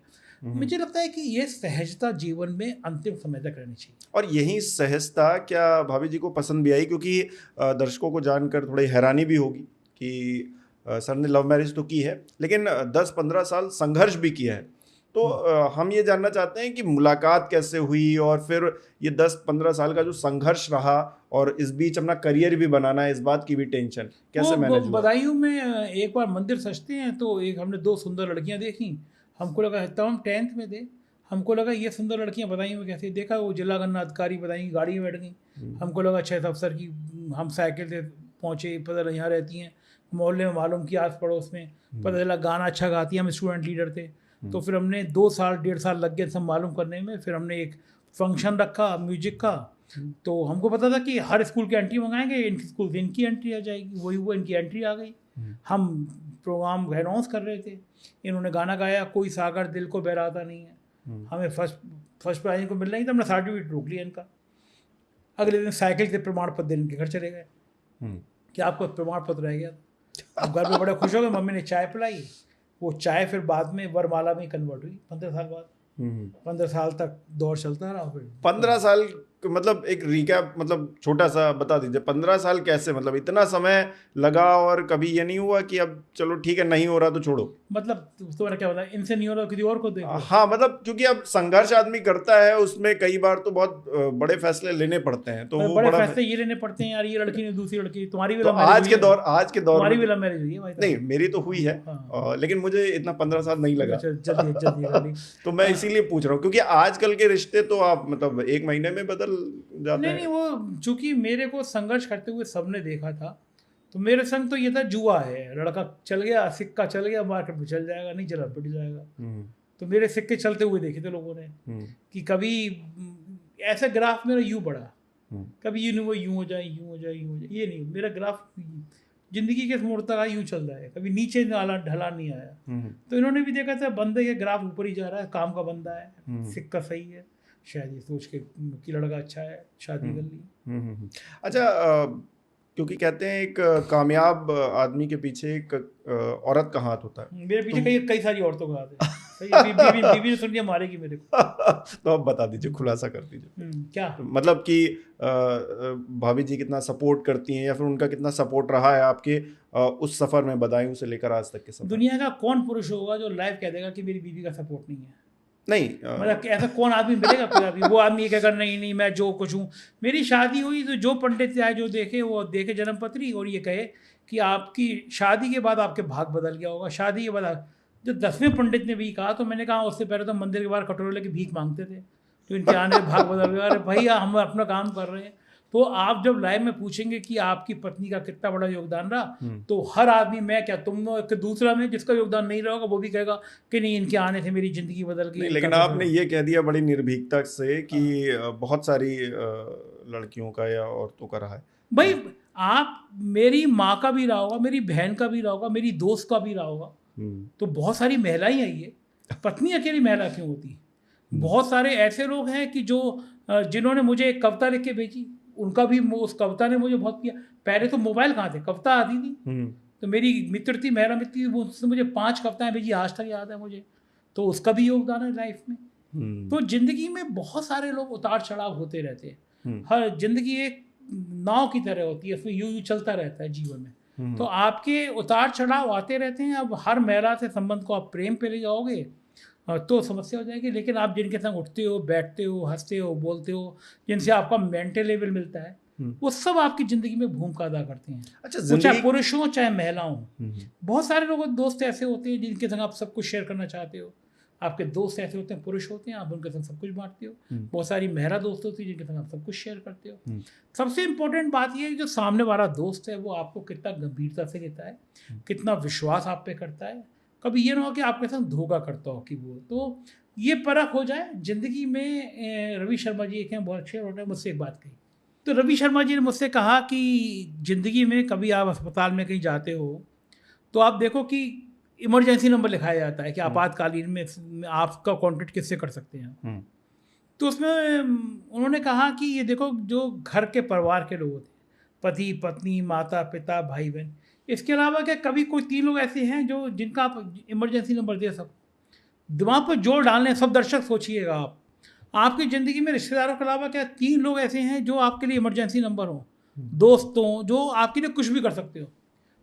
मुझे लगता है कि ये सहजता जीवन में अंतिम समय तक रहनी चाहिए। और यही सहजता क्या भाभी जी को पसंद भी आई? क्योंकि दर्शकों को जानकर थोड़ी हैरानी भी होगी कि सर ने लव मैरिज तो की है, लेकिन 10-15 साल संघर्ष भी किया है। तो हम ये जानना चाहते हैं कि मुलाकात कैसे हुई, और फिर ये 10-15 साल का जो संघर्ष रहा, और इस बीच अपना करियर भी बनाना है, इस बात की भी टेंशन कैसे मैनेज हुआ? बदायूं में एक बार मंदिर सजते हैं, तो एक हमने 2 सुंदर लड़कियां देखी। हमको लगा, तब हम 10th में थे, हमको लगा ये सुंदर लड़कियां बदायूं में कैसे। देखा वो जिला गन्ना अधिकारी बदायूं की गाड़ी में बैठ गई। हमको लगा 6 अफसर की, हम साइकिल से पहुँचे, पता लगा यहाँ रहती हैं, मोहल्ले में मालूम किया, आस पड़ोस में पता चला गाना अच्छा गाती है, हम स्टूडेंट लीडर थे। तो फिर हमने 2 साल 1.5 साल लग गए सब मालूम करने में। फिर हमने एक फंक्शन रखा म्यूजिक का, तो हमको पता था कि हर स्कूल की एंट्री मंगाएंगे, इनकी स्कूल से इनकी एंट्री आ जाएगी, वही वो इनकी एंट्री आ गई। हम प्रोग्राम अनाउंस कर रहे थे, इन्होंने गाना गाया, कोई सागर दिल को बहराता नहीं है। हमें फर्स्ट प्राइज इनको मिल रही थी, हमने सर्टिफिकेट रोक लिया इनका। अगले दिन साइकिल से प्रमाण पत्र देने के घर चले गए कि आपको प्रमाण पत्र रह गया। अब घर पे बड़े खुश हो गए, मम्मी ने चाय पिलाई। वो चाय फिर बाद में वरमाला में कन्वर्ट हुई 15 साल बाद। 15 साल तक दौर चलता रहा। फिर 15 साल मतलब एक रिकैप, मतलब छोटा सा बता दीजिए, 15 साल कैसे, मतलब इतना समय लगा, और कभी ये नहीं हुआ कि अब चलो ठीक है नहीं हो रहा तो छोड़ो? मतलब तुम्हारा क्या बताया, इनसे नहीं हो रहा किसी और को देखो। हाँ, मतलब क्योंकि अब संघर्ष आदमी करता है, उसमें कई बार तो बहुत बड़े फैसले लेने पड़ते हैं, तो वो बड़े फैसले ये लेने पड़ते हैं यार, ये लड़की ने दूसरी लड़की, तुम्हारी भी तो लव मैरिज आज के दौर तुम्हारी भी लव मैरिज हुई है भाई? नहीं, मेरी तो हुई है, लेकिन मुझे इतना 15 साल नहीं लगा। तो मैं इसीलिए पूछ रहा हूँ, क्योंकि आजकल के रिश्ते तो आप मतलब 1 महीने में बदल जाते हैं। नहीं, वो चूंकि मेरे को संघर्ष करते हुए सबने देखा था, तो मेरे संग तो ये था जुआ है, लड़का चल गया, सिक्का चल गया, मार्केट में चल जाएगा, नहीं चला पिट जाएगा। तो मेरे सिक्के चलते हुए देखे थे लोगों ने कि कभी ऐसा ग्राफ मेरा यूं बढ़ा, कभी यूं नहीं, वो यूं हो जाए, यूं हो जाए, यूं हो जाए, ये नहीं, मेरा ग्राफ जिंदगी के मोड़ तक यूं चल रहा है, कभी नीचे ढला नहीं आया। तो इन्होंने भी देखा था बंदे के ग्राफ ऊपर ही जा रहा है, काम का बंदा है, सिक्का सही है, शायद ये सोच के कि लड़का अच्छा है, शादी कर ली। अच्छा, क्योंकि कहते हैं एक कामयाब आदमी के पीछे एक औरत का हाथ होता है। मेरे पीछे कई सारी औरतों का हाथ है। बीवी ने सुन लिया, मारेगी मेरे को। तो अब बता दीजिए, खुलासा कर दीजिए क्या मतलब कि भाभी जी कितना सपोर्ट करती हैं, या फिर उनका कितना सपोर्ट रहा है आपके उस सफर में, बदायूं से लेकर आज तक के सफर? दुनिया का कौन पुरुष होगा जो लाइव कह देगा कि मेरी बीवी का सपोर्ट नहीं है? नहीं, मतलब ऐसा कौन आदमी मिलेगा? कोई आदमी, वो आदमी कहेगा नहीं मैं जो कुछ हूँ। मेरी शादी हुई तो जो पंडित आए, जो देखे वो देखे जन्मपत्री, और ये कहे कि आपकी शादी के बाद आपके भाग बदल गया होगा। शादी के बाद जब 10वें पंडित ने भी कहा, तो मैंने कहा उससे पहले तो मंदिर के बाहर कटोरे लेके भीख मांगते थे, तो इनके आने भाग बदल गया। अरे भैया, हम अपना काम कर रहे हैं। तो आप जब लाइव में पूछेंगे कि आपकी पत्नी का कितना बड़ा योगदान रहा, तो हर आदमी, मैं क्या तुम एक दूसरा में जिसका योगदान नहीं रहा होगा वो भी कहेगा कि नहीं, इनके आने से मेरी जिंदगी बदल गई। लेकिन आपने ये कह दिया बड़ी निर्भीकता से कि बहुत सारी लड़कियों का या औरतों का रहा है। भाई आप, मेरी माँ का भी रहा होगा, मेरी बहन का भी रहा होगा, मेरी दोस्त का भी रहा होगा, तो बहुत सारी महिलाएं आई है, पत्नी अकेली महिला क्यों होती? बहुत सारे ऐसे लोग हैं कि जो जिन्होंने मुझे एक कविता लिख के भेजी, उनका भी उस कविता ने मुझे बहुत किया। पहले तो मोबाइल कहाँ थे, कविता आती थी। तो मेरी मित्र थी, महिला मित्र थी, उसने मुझे 5 कविताएं भेजी, आज तक याद है मुझे। तो उसका भी योगदान है लाइफ में। तो जिंदगी में बहुत सारे लोग उतार चढ़ाव होते रहते हैं। हर जिंदगी एक नाव की तरह होती है, उसमें यूं चलता रहता है जीवन में। तो आपके उतार चढ़ाव आते रहते हैं। अब हर महिला से संबंध को आप प्रेम पे ले जाओगे तो समस्या हो जाएगी, लेकिन आप जिनके संग उठते हो, बैठते हो, हंसते हो, बोलते हो, जिनसे आपका मेंटल लेवल मिलता है, वो सब आपकी ज़िंदगी में भूमिका अदा करते हैं। अच्छा, चाहे पुरुष हो चाहे महिला हो। बहुत सारे लोग दोस्त ऐसे होते हैं जिनके संग आप सब कुछ शेयर करना चाहते हो। आपके दोस्त ऐसे होते हैं, पुरुष होते हैं, आप उनके संग सब कुछ बांटते हो। बहुत सारी महिला दोस्त होती है जिनके संग आप सब कुछ शेयर करते हो। सबसे इम्पोर्टेंट बात यह है कि जो सामने वाला दोस्त है वो आपको कितना गंभीरता से लेता है, कितना विश्वास आप पे करता है। कभी ये ना हो कि आपके साथ धोखा करता हो कि वो, तो ये परख हो जाए ज़िंदगी में। रवि शर्मा जी एक हैं, बहुत अच्छे उन्होंने मुझसे एक बात कही। तो रवि शर्मा जी ने मुझसे कहा कि ज़िंदगी में कभी आप अस्पताल में कहीं जाते हो तो आप देखो कि इमरजेंसी नंबर लिखाया जाता है कि आपातकालीन में आपका कॉन्टेक्ट किससे कर सकते हैं। तो उसमें उन्होंने कहा कि ये देखो, जो घर के परिवार के लोग होते हैं, पति पत्नी, माता पिता, भाई बहन, इसके अलावा क्या कभी कोई 3 लोग ऐसे हैं जो जिनका आप इमरजेंसी नंबर दे सको? दिमाग पर जोर डालने, सब दर्शक सोचिएगा आप, आपकी ज़िंदगी में रिश्तेदारों के अलावा क्या 3 लोग ऐसे हैं जो आपके लिए इमरजेंसी नंबर हो, दोस्तों, जो आपके लिए कुछ भी कर सकते हो।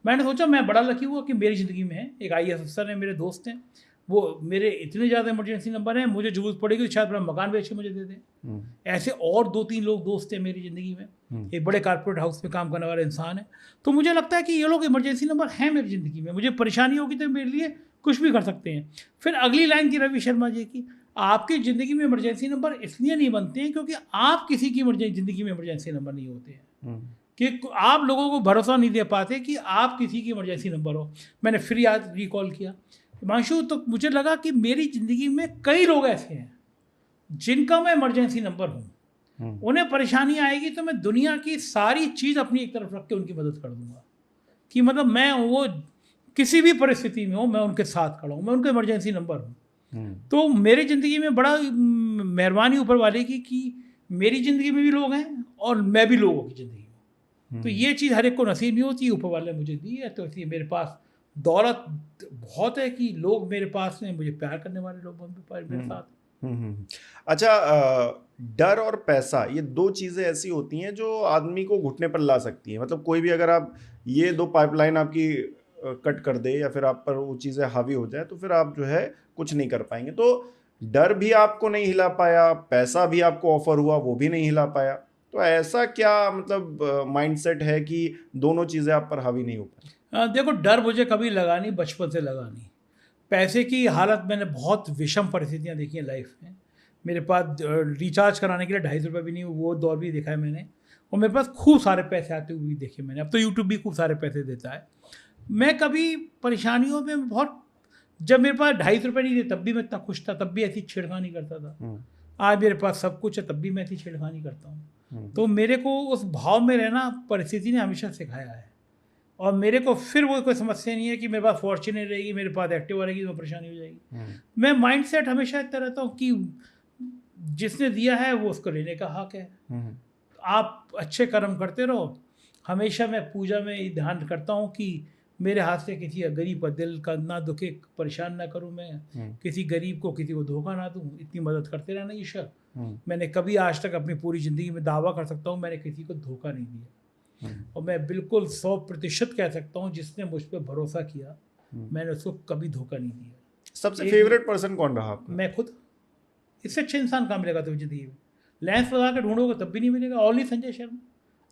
मैंने सोचा मैं बड़ा लकी हुआ कि मेरी ज़िंदगी में है, एक IAS अफसर है, मेरे दोस्त हैं, वो मेरे इतने ज़्यादा इमरजेंसी नंबर हैं, मुझे ज़रूरत पड़ेगी तो शायद अपना मकान बेच के मुझे दे दें। ऐसे और 2-3 लोग दोस्त हैं मेरी ज़िंदगी में, एक बड़े कॉर्पोरेट हाउस में काम करने वाला इंसान है। तो मुझे लगता है कि ये लोग इमरजेंसी नंबर हैं मेरी ज़िंदगी में, मुझे परेशानी होगी तो मेरे लिए कुछ भी कर सकते हैं। फिर अगली लाइन थी रवि शर्मा जी की, आपकी ज़िंदगी में इमरजेंसी नंबर इसलिए नहीं बनते हैं क्योंकि आप किसी की ज़िंदगी में इमरजेंसी नंबर नहीं होते हैं, कि आप लोगों को भरोसा नहीं दे पाते कि आप किसी की इमरजेंसी नंबर हो। मैंने फिर याद रिकॉल किया, हिमांशु, तो मुझे लगा कि मेरी ज़िंदगी में कई लोग ऐसे हैं जिनका मैं इमरजेंसी नंबर हूँ। उन्हें परेशानी आएगी तो मैं दुनिया की सारी चीज़ अपनी एक तरफ रख के उनकी मदद कर दूंगा, कि मतलब मैं वो किसी भी परिस्थिति में हो, मैं उनके साथ खड़ा हूँ, मैं उनका इमरजेंसी नंबर हूँ। तो मेरी ज़िंदगी में बड़ा मेहरबानी ऊपर वाले की कि मेरी ज़िंदगी में भी लोग हैं और मैं भी लोगों की ज़िंदगी में। तो ये चीज़ हर एक को नसीब नहीं होती, ऊपर वाले ने मुझे दी है। तो इसलिए मेरे पास दौलत बहुत है कि लोग मेरे पास हैं, मुझे प्यार करने वाले लोग मेरे साथ। अच्छा, डर और पैसा, ये 2 चीज़ें ऐसी होती हैं जो आदमी को घुटने पर ला सकती हैं। मतलब कोई भी अगर आप ये 2 पाइपलाइन आपकी कट कर दे या फिर आप पर वो चीज़ें हावी हो जाए तो फिर आप जो है कुछ नहीं कर पाएंगे। तो डर भी आपको नहीं हिला पाया, पैसा भी आपको ऑफर हुआ वो भी नहीं हिला पाया, तो ऐसा क्या मतलब माइंडसेट है कि दोनों चीज़ें आप पर हावी नहीं हो पाई? देखो, डर मुझे कभी लगा नहीं, बचपन से लगा नहीं। पैसे की हालत, मैंने बहुत विषम परिस्थितियाँ देखी हैं लाइफ में। मेरे पास रिचार्ज कराने के लिए 250 रुपये भी नहीं, वो दौर भी देखा है मैंने। और मेरे पास खूब सारे पैसे आते हुए भी देखे मैंने। अब तो यूट्यूब भी खूब सारे पैसे देता है। मैं कभी परेशानियों में बहुत, जब मेरे पास 250 रुपये नहीं थे तब भी मैं इतना खुश था, तब भी ऐसी छेड़खानी करता था। आज मेरे पास सब कुछ है तब भी मैं ऐसी छेड़खानी करता हूँ। तो मेरे को उस भाव में रहना परिस्थिति ने हमेशा सिखाया है। और मेरे को फिर वो कोई समस्या नहीं है कि मेरे पास फॉर्च्यूनर रहेगी, मेरे पास एक्टिवा रहेगी तो परेशानी हो जाएगी। मैं माइंडसेट हमेशा इतना रहता हूँ कि जिसने दिया है वो उसको लेने का हक है। आप अच्छे कर्म करते रहो। हमेशा मैं पूजा में ध्यान करता हूँ कि मेरे हाथ से किसी गरीब का दिल का ना दुखे, परेशान ना करूँ मैं, किसी गरीब को, किसी को धोखा ना दूँ, इतनी मदद करते रहना ईश्वर। मैंने कभी आज तक अपनी पूरी ज़िंदगी में दावा कर सकता हूँ मैंने किसी को धोखा नहीं दिया। और मैं बिल्कुल 100% कह सकता हूँ जिसने मुझ पर भरोसा किया मैंने उसको कभी धोखा नहीं दिया। सबसे फेवरेट पर्सन कौन रहा आपका? मैं खुद। इससे अच्छा इंसान कहाँ मिलेगा तो ज़िंदगी में? लेंस लगा के ढूंढोगे तब भी नहीं मिलेगा। ओनली संजय शर्मा,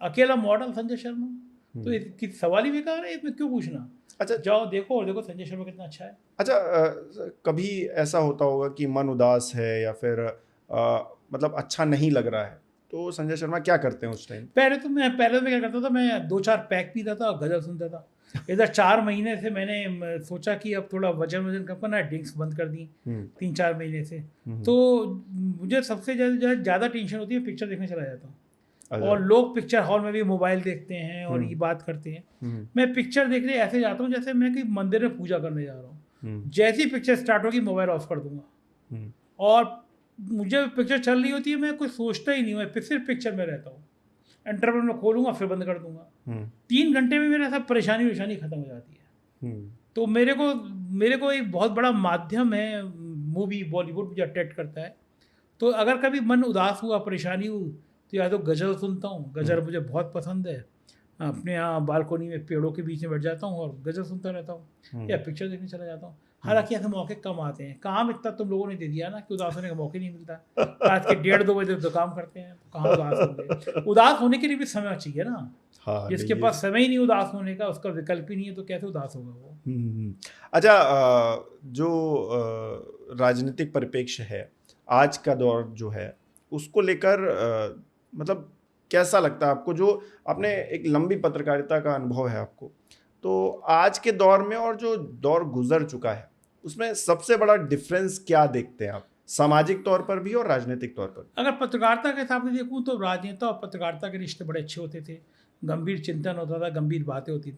अकेला मॉडल संजय शर्मा। तो इसकी सवाल ही बेकार है, इसमें क्यों पूछना? अच्छा, जाओ देखो और देखो संजय शर्मा कितना अच्छा है। अच्छा, कभी ऐसा होता होगा कि मन उदास है या फिर मतलब अच्छा नहीं लग रहा है, तो संजय शर्मा क्या करते हैं उस टाइम? पहले तो मैं क्या करता था, मैं 2-4 पैक पीता था और गज़ल सुनता था। इधर 4 महीने से मैंने सोचा कि अब थोड़ा वजन कम करना है, ड्रिंक्स बंद कर दी 3-4 महीने से। तो मुझे सबसे ज़्यादा टेंशन होती है, पिक्चर देखने चला जाता हूँ। और लोग पिक्चर हॉल में भी मोबाइल देखते हैं और ये बात करते हैं। मैं पिक्चर देखने ऐसे जाता हूँ जैसे मैं किसी मंदिर में पूजा करने जा रहा हूँ। जैसी पिक्चर स्टार्ट होगी मोबाइल ऑफ कर दूंगा, और मुझे पिक्चर चल रही होती है, मैं कुछ सोचता ही नहीं हूँ, मैं सिर्फ पिक्चर में रहता हूँ। इंटरवल में खोलूंगा फिर बंद कर दूंगा। 3 घंटे में मेरा सब परेशानी खत्म हो जाती है। तो मेरे को एक बहुत बड़ा माध्यम है मूवी, बॉलीवुड मुझे अट्रैक्ट करता है। तो अगर कभी मन उदास हुआ, परेशानी हुई, तो या तो गज़ल सुनता हूँ, गज़ल मुझे बहुत पसंद है। अपने यहाँ बालकोनी में पेड़ों के बीच में बैठ जाता हूँ और गज़ल सुनता रहता हूँ, या पिक्चर देखने चला जाता हूँ। हालांकि ऐसे मौके कम आते हैं, काम इतना तुम लोगों ने दे दिया ना कि उदास होने का मौका नहीं मिलता। रात के 1:30-2 बजे तो काम करते हैं, तो कहाँ उदास होंगे। उदास होने के लिए भी समय चाहिए ना। हाँ, जिसके पास समय ही नहीं उदास होने का, उसका विकल्प ही नहीं है, तो कैसे उदास होगा वो। अच्छा, जो राजनीतिक परिप्रेक्ष्य है आज का दौर जो है, उसको लेकर मतलब कैसा लगता है आपको? जो आपने एक लंबी पत्रकारिता का अनुभव है आपको, तो आज के दौर में और जो दौर गुजर चुका है उसमें सबसे बड़ा डिफरेंस क्या देखते हैं आप, सामाजिक तौर पर भी और राजनीतिक तौर पर? अगर पत्रकारिता के हिसाब से देखूँ तो राजनेता और पत्रकारिता के रिश्ते बड़े अच्छे होते थे, गंभीर चिंतन होता था, गंभीर बातें होती थी।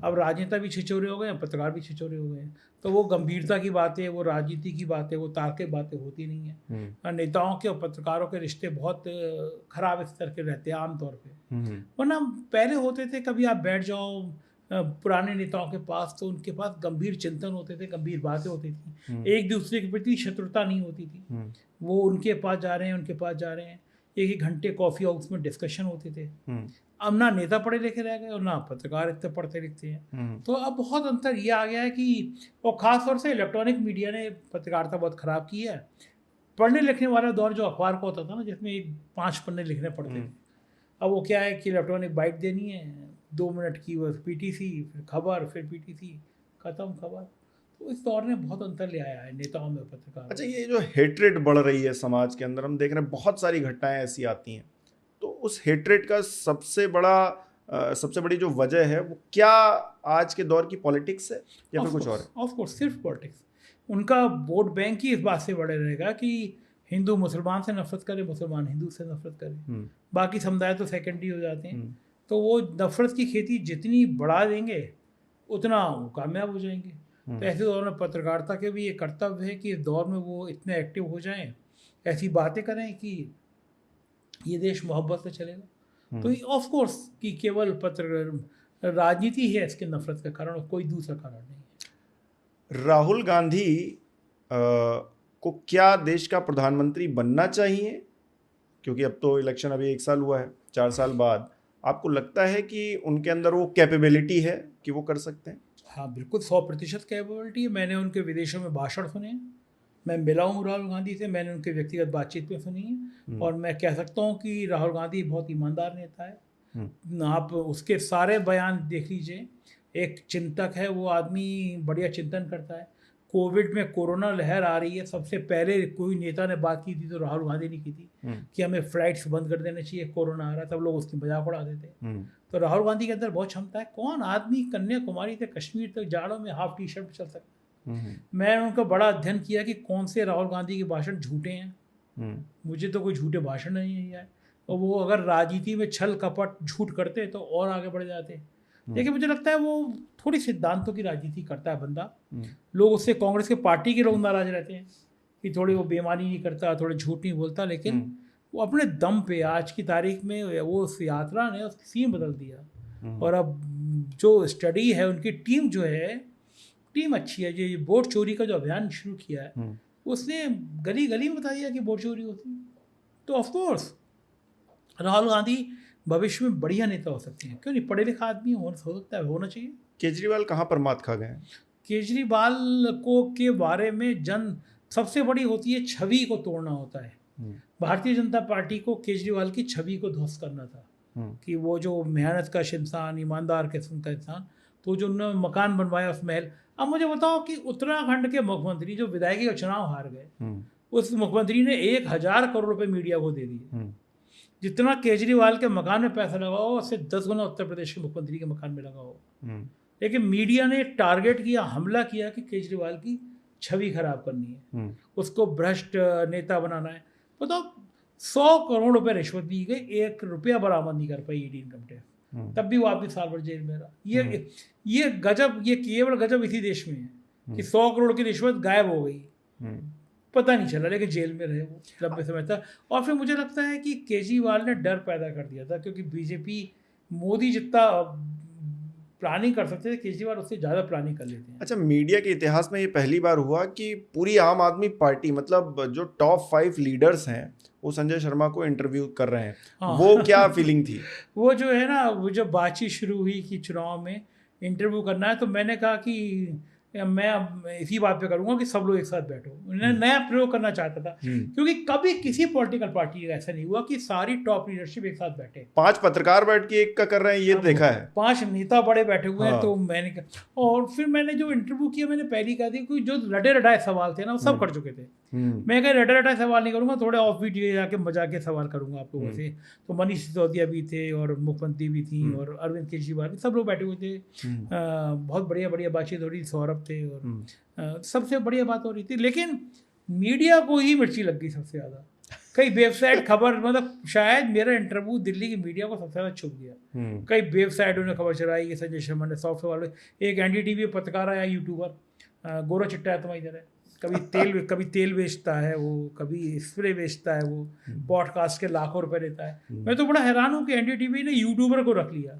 अब राजनेता भी छिछोरे हो गए, पत्रकार भी छिछोरे हो गए, तो वो गंभीरता की बातें, वो राजनीति की बातें, वो तार्किक बातें होती नहीं है। नेताओं के और पत्रकारों के रिश्ते बहुत खराब स्तर के रहते हैं आमतौर पे। वरना पहले होते थे, कभी आप बैठ जाओ पुराने नेताओं के पास, तो उनके पास गंभीर चिंतन होते थे, गंभीर बातें होती थी, एक दूसरे के प्रति शत्रुता नहीं होती थी। वो उनके पास जा रहे हैं, उनके पास जा रहे हैं, 1-1 घंटे कॉफ़ी हाउस में डिस्कशन होते थे। अब ना नेता पढ़े लिखे रह गए और ना पत्रकार इतने पढ़ते लिखते हैं। तो अब बहुत अंतर ये आ गया है कि, और ख़ास तौर से इलेक्ट्रॉनिक मीडिया ने पत्रकारिता बहुत ख़राब की है। पढ़ने लिखने वाला दौर जो अखबार का होता था ना, जिसमें 5 पन्ने लिखने पड़ते थे, अब वो क्या है कि इलेक्ट्रॉनिक बाइट देनी है, 2 मिनट की बस पीटीसी, फिर खबर, फिर पीटीसी, ख़त्म खबर। तो इस दौर ने बहुत अंतर ले आया है नेताओं में पत्रकार। अच्छा, ये जो हेट्रेड बढ़ रही है समाज के अंदर, हम देख रहे हैं बहुत सारी घटनाएं ऐसी आती हैं, तो उस हेट्रेड का सबसे बड़ी जो वजह है वो क्या आज के दौर की पॉलिटिक्स है या फिर कुछ और है? ऑफ कोर्स सिर्फ पॉलिटिक्स। उनका वोट बैंक ही इस बात से बड़े रहेगा कि हिंदू मुसलमान से नफरत करे, मुसलमान हिंदू से नफरत करे, बाकी समुदाय तो सेकेंडरी हो जाते हैं। तो वो नफरत की खेती जितनी बढ़ा देंगे उतना वो कामयाब हो जाएंगे। तो ऐसे दौर में पत्रकारिता के भी ये कर्तव्य है कि इस दौर में वो इतने एक्टिव हो जाएं, ऐसी बातें करें कि ये देश मोहब्बत से चलेगा। तो ऑफ कोर्स कि केवल राजनीति है इसके नफरत का कारण, और कोई दूसरा कारण नहीं है। राहुल गांधी को क्या देश का प्रधानमंत्री बनना चाहिए? क्योंकि अब तो इलेक्शन अभी 1 साल हुआ है, 4 साल बाद आपको लगता है कि उनके अंदर वो कैपेबिलिटी है कि वो कर सकते हैं? हाँ बिल्कुल, 100% कैपेबिलिटी है। मैंने उनके विदेशों में भाषण सुने हैं, मैं मिला हूँ राहुल गांधी से, मैंने उनके व्यक्तिगत बातचीत में सुनी है, और मैं कह सकता हूँ कि राहुल गांधी बहुत ईमानदार नेता है। आप उसके सारे बयान देख लीजिए, एक चिंतक है वो आदमी, बढ़िया चिंतन करता है। कोविड में कोरोना लहर आ रही है, सबसे पहले कोई नेता ने बात की थी तो राहुल गांधी ने की थी कि हमें फ्लाइट्स बंद कर देना चाहिए, कोरोना आ रहा है, तब लोग उसकी मजाक उड़ा देते। तो राहुल गांधी के अंदर बहुत क्षमता है। कौन आदमी कन्याकुमारी से कश्मीर तक जाड़ों में हाफ टी-शर्ट में चल सकता है? मैंने उनका बड़ा अध्ययन किया कि कौन से राहुल गांधी के भाषण झूठे हैं। मुझे तो कोई झूठे भाषण नहीं है, और वो अगर राजनीति में छल कपट झूठ करते तो और आगे बढ़ जाते। लेकिन मुझे लगता है वो थोड़ी सिद्धांतों की राजनीति करता है बंदा। लोग उससे, कांग्रेस के पार्टी के लोग नाराज रहते हैं कि थोड़ी वो बेईमानी नहीं करता, थोड़े झूठ नहीं बोलता, लेकिन वो अपने दम पे आज की तारीख में वो उस यात्रा ने उसकी सीन बदल दिया। और अब जो स्टडी है, उनकी टीम जो है, टीम अच्छी है। जो वोट चोरी का जो अभियान शुरू किया है, उसने गली गली में बता दिया कि वोट चोरी होती। तो ऑफकोर्स राहुल गांधी भविष्य में बढ़िया नेता हो सकते हैं, क्यों नहीं? पढ़े लिखा आदमी हो सकता है, होना चाहिए। केजरीवाल कहाँ पर मात खा गए? केजरीवाल को के बारे में सबसे बड़ी होती है छवि को तोड़ना होता है। भारतीय जनता पार्टी को केजरीवाल की छवि को ध्वस्त करना था कि वो जो मेहनत का इंसान, ईमानदार किस्म का इंसान, तो जो उन्होंने मकान बनवाया उस महल। अब मुझे बताओ कि उत्तराखंड के मुख्यमंत्री जो विधायकी का चुनाव हार गए, उस मुख्यमंत्री ने 1000 करोड़ रुपए मीडिया को दे दिए। जितना केजरीवाल के मकान में पैसा लगा हो उससे 10 गुना उत्तर प्रदेश के मुख्यमंत्री के मकान में लगा हो। लेकिन मीडिया ने टारगेट किया, हमला किया कि केजरीवाल की छवि खराब करनी है, उसको भ्रष्ट नेता बनाना है। बताओ 100 करोड़ रुपए रिश्वत दी गई, 1 रुपया बरामद नहीं कर पाई ईडी इनकम टैक्स, तब भी वो आदमी साल भर जेल में रहा। ये गजब, ये केवल गजब इसी देश में है कि 100 करोड़ की रिश्वत गायब हो गई, पता नहीं चला, लेकिन जेल में रहे वो लंबे समय तक। और फिर मुझे लगता है कि केजरीवाल ने डर पैदा कर दिया था, क्योंकि बीजेपी मोदी जितना प्लानिंग कर सकते थे, केजरीवाल उससे ज़्यादा प्लानिंग कर लेते हैं। अच्छा, मीडिया के इतिहास में ये पहली बार हुआ कि पूरी आम आदमी पार्टी, मतलब जो टॉप 5 लीडर्स हैं, वो संजय शर्मा को इंटरव्यू कर रहे हैं। हाँ। वो क्या फीलिंग थी? वो जो है ना, वो जब बातचीत शुरू हुई कि चुनाव में इंटरव्यू करना है, तो मैंने कहा कि मैं अब इसी बात पे करूंगा कि सब लोग एक साथ बैठो। उन्होंने नया प्रयोग करना चाहता था, क्योंकि कभी किसी पॉलिटिकल पार्टी का ऐसा नहीं हुआ कि सारी टॉप लीडरशिप एक साथ बैठे। 5 पत्रकार बैठ के एक का कर रहे हैं, ये देखा है। 5 नेता बड़े बैठे हुए हैं। तो मैंने कहा, और फिर मैंने जो इंटरव्यू किया, मैंने पहली कहा थी कि जो रटे रटाए सवाल थे ना, वो सब कर चुके थे। मैं कहा रटे रटाए सवाल नहीं करूंगा, थोड़े ऑफ बीट जाके मजाक के सवाल करूंगा आपको। वैसे तो मनीष सिसोदिया भी थे और मुख्यमंत्री भी थी और अरविंद केजरीवाल भी, सब लोग बैठे हुए थे। बहुत बढ़िया बढ़िया बातचीत हो रही थी, सौरभ थे और सबसे बढ़िया बात हो रही थी। लेकिन मीडिया को ही मिर्ची लग गई सबसे ज़्यादा। कई वेबसाइट खबर, मतलब शायद मेरा इंटरव्यू दिल्ली की मीडिया को सबसे ज़्यादा छुप गया। कई वेबसाइटों ने खबर चलाई कि संजय शर्मा ने सॉफ्ट वाले, एक NDTV पत्रकार आया, यूट्यूबर गोरा चिट्टा है, तुम्हारी तरह, कभी तेल बेचता है वो, कभी स्प्रे बेचता है वो, पॉडकास्ट के लाखों रुपए लेता है। मैं तो बड़ा हैरान हूँ कि NDTV ने यूट्यूबर को रख लिया।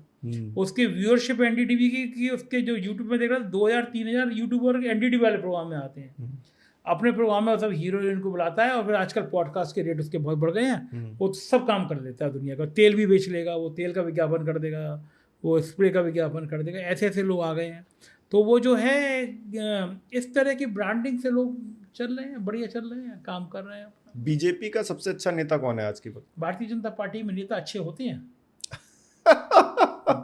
उसकी व्यूअरशिप NDTV की उसके जो यूट्यूब में देख रहा था, 2000-3000 यूट्यूबर NDTV वाले प्रोग्राम में आते हैं। अपने प्रोग्राम में सब हीरो हीरोइन को बुलाता है, और फिर आजकल पॉडकास्ट के रेट उसके बहुत बढ़ गए हैं। वो सब काम कर लेता है दुनिया का, तेल भी बेच लेगा, वो तेल का विज्ञापन कर देगा, वो स्प्रे का विज्ञापन कर देगा। ऐसे ऐसे लोग आ गए हैं। तो वो जो है, इस तरह की ब्रांडिंग से लोग चल रहे हैं, बढ़िया चल रहे हैं, काम कर रहे हैं। बीजेपी का सबसे अच्छा नेता कौन है आज की वक्त? भारतीय जनता पार्टी में नेता अच्छे होते हैं।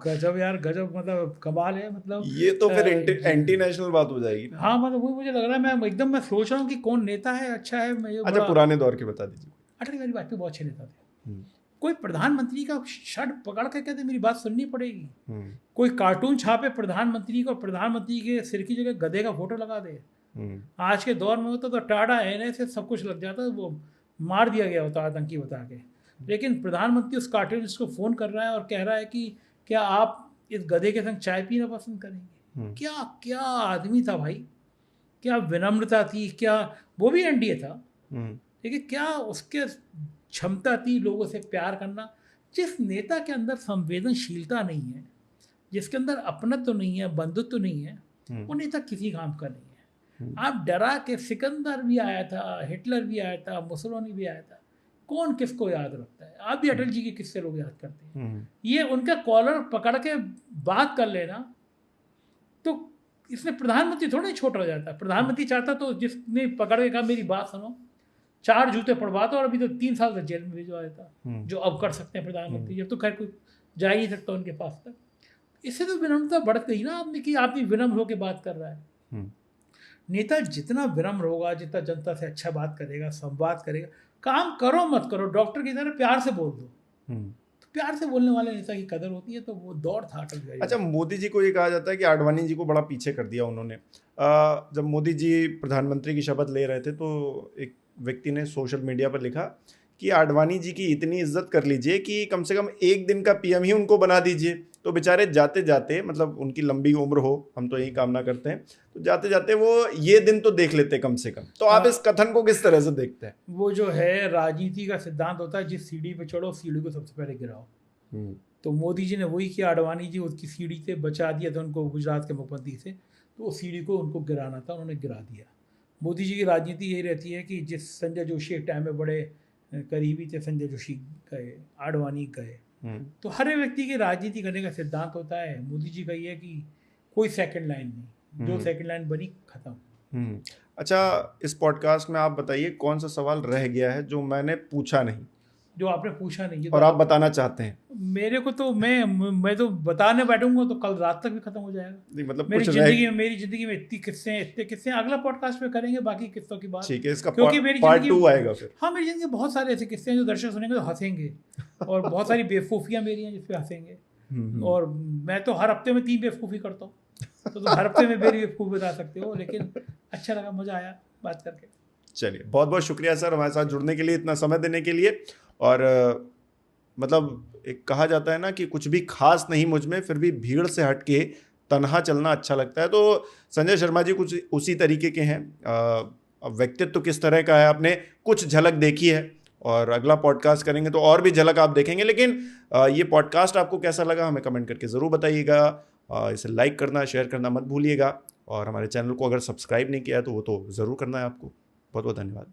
गजब यार, गजब, मतलब कमाल है। मतलब ये तो फिर एंटी नेशनल बात हो जाएगी। हाँ, मतलब वो मुझे लग रहा है, मैं सोच रहा हूँ कि कौन नेता है अच्छा है। अच्छा, पुराने दौर के बता दीजिए। अटल बिहारी वाजपेयी बहुत अच्छे नेता थे। कोई प्रधानमंत्री का शर्ट पकड़ के कहते मेरी बात सुननी पड़ेगी, कोई कार्टून छापे प्रधानमंत्री को, प्रधानमंत्री के सिर की जगह गधे का फोटो लगा दे। आज के दौर में होता तो टाटा एनए से सब कुछ लग जाता, वो मार दिया गया होता आतंकी बता के। लेकिन प्रधानमंत्री उस कार्टूनिस्ट को फ़ोन कर रहा है और कह रहा है कि क्या आप इस गधे के संग चाय पीना पसंद करेंगे? क्या क्या आदमी था भाई, क्या विनम्रता थी, क्या वो भी एनडीए था, लेकिन क्या उसके क्षमता थी लोगों से प्यार करना। जिस नेता के अंदर संवेदनशीलता नहीं है, जिसके अंदर अपनत्व तो नहीं है, बंधुत्व तो नहीं है, वो नेता किसी काम का नहीं है। आप डरा के, सिकंदर भी आया था, हिटलर भी आया था, मुसोलिनी भी आया था, कौन किसको याद रखता है? आप भी अटल जी के किस्से लोग याद करते हैं। ये उनका कॉलर पकड़ के बात कर लेना, तो इसमें प्रधानमंत्री थोड़ा ही छोटा हो जाता है। प्रधानमंत्री चाहता तो जिसने पकड़ के कहा मेरी बात सुनो, 4 जूते पड़वाता और अभी तो 3 साल तक जेल में भिजवा देता, जो अब कर सकते हैं प्रधानमंत्री। जब तो खैर कोई जा ही नहीं सकता उनके पास तक। इससे तो विनम्रता बढ़ गई ना आदमी की, आदमी विनम्र होकर बात कर रहा है। नेता जितना विनम्र होगा, जितना जनता से अच्छा बात करेगा, संवाद करेगा, काम करो मत करो, डॉक्टर की तरह प्यार से बोल दो, तो प्यार से बोलने वाले नेता की कदर होती है। तो वो दौर था अटल बिहारी। अच्छा, मोदी जी को ये कहा जाता है कि आडवाणी जी को बड़ा पीछे कर दिया उन्होंने। जब मोदी जी प्रधानमंत्री की शपथ ले रहे थे, तो एक व्यक्ति ने सोशल मीडिया पर लिखा कि आडवाणी जी की इतनी इज्जत कर लीजिए कि कम से कम एक दिन का पीएम ही उनको बना दीजिए, तो बेचारे जाते जाते, मतलब उनकी लंबी उम्र हो, हम तो यही कामना करते हैं, तो जाते जाते वो ये दिन तो देख लेते कम से कम। तो आप इस कथन को किस तरह से देखते हैं? वो जो है, राजनीति का सिद्धांत होता है, जिस सीढ़ी पे चढ़ो सीढ़ी को सबसे पहले गिराओ। तो मोदी जी ने वही किया। आडवाणी जी उसकी सीढ़ी से बचा दिया था उनको, गुजरात के मुख्यमंत्री से, तो उस सीढ़ी को उनको गिराना था, उन्होंने गिरा दिया। मोदी जी की राजनीति यही रहती है कि जिस संजय जोशी एक टाइम में बड़े करीबी थे, संजय जोशी गए, आडवाणी गए, तो हर व्यक्ति की राजनीति करने का सिद्धांत होता है। मोदी जी का ये है कि कोई सेकंड लाइन नहीं, जो सेकंड लाइन बनी खत्म। अच्छा, इस पॉडकास्ट में आप बताइए कौन सा सवाल रह गया है जो मैंने पूछा नहीं? जो आपने पूछा नहीं है। और आप बताना चाहते हैं? मेरे को तो मैं तो बताने बैठूंगा तो कल रात तक भी खत्म हो जाएगा। नहीं, मतलब मेरी कुछ जिंदगी में इतनी किस्से हैं, इतने किस्से हैं। अगला पॉडकास्ट में करेंगे बाकी किस्सों की बात। ठीक है, इसका क्योंकि मेरी पार्ट जिंदगी 2 आएगा फिर। हाँ, मेरी जिंदगी में बहुत सारे ऐसे किस्से हैं जो दर्शक सुनेंगे तो हंसेंगे और बहुत सारी बेवकूफ़ियाँ मेरी हैं जिस पे हंसेंगे। और मैं तो हर हफ्ते में 3 बेवकूफ़ी करता हूँ, तो तुम हर हफ्ते में मेरी बेवकूफ़ी बता सकते हो। लेकिन अच्छा लगा, मज़ा आया बात करके। चलिए, बहुत बहुत शुक्रिया सर हमारे साथ जुड़ने के लिए, इतना समय देने के लिए। और मतलब एक कहा जाता है ना कि कुछ भी खास नहीं मुझ में, फिर भी भीड़ से हट के तन्हा चलना अच्छा लगता है। तो संजय शर्मा जी कुछ उसी तरीके के हैं। व्यक्तित्व तो किस तरह का है आपने कुछ झलक देखी है, और अगला पॉडकास्ट करेंगे तो और भी झलक आप देखेंगे। लेकिन ये पॉडकास्ट आपको कैसा लगा हमें कमेंट करके ज़रूर बताइएगा। इसे लाइक करना, शेयर करना मत भूलिएगा, और हमारे चैनल को अगर सब्सक्राइब नहीं किया है तो वो तो ज़रूर करना है आपको। बहुत बहुत धन्यवाद।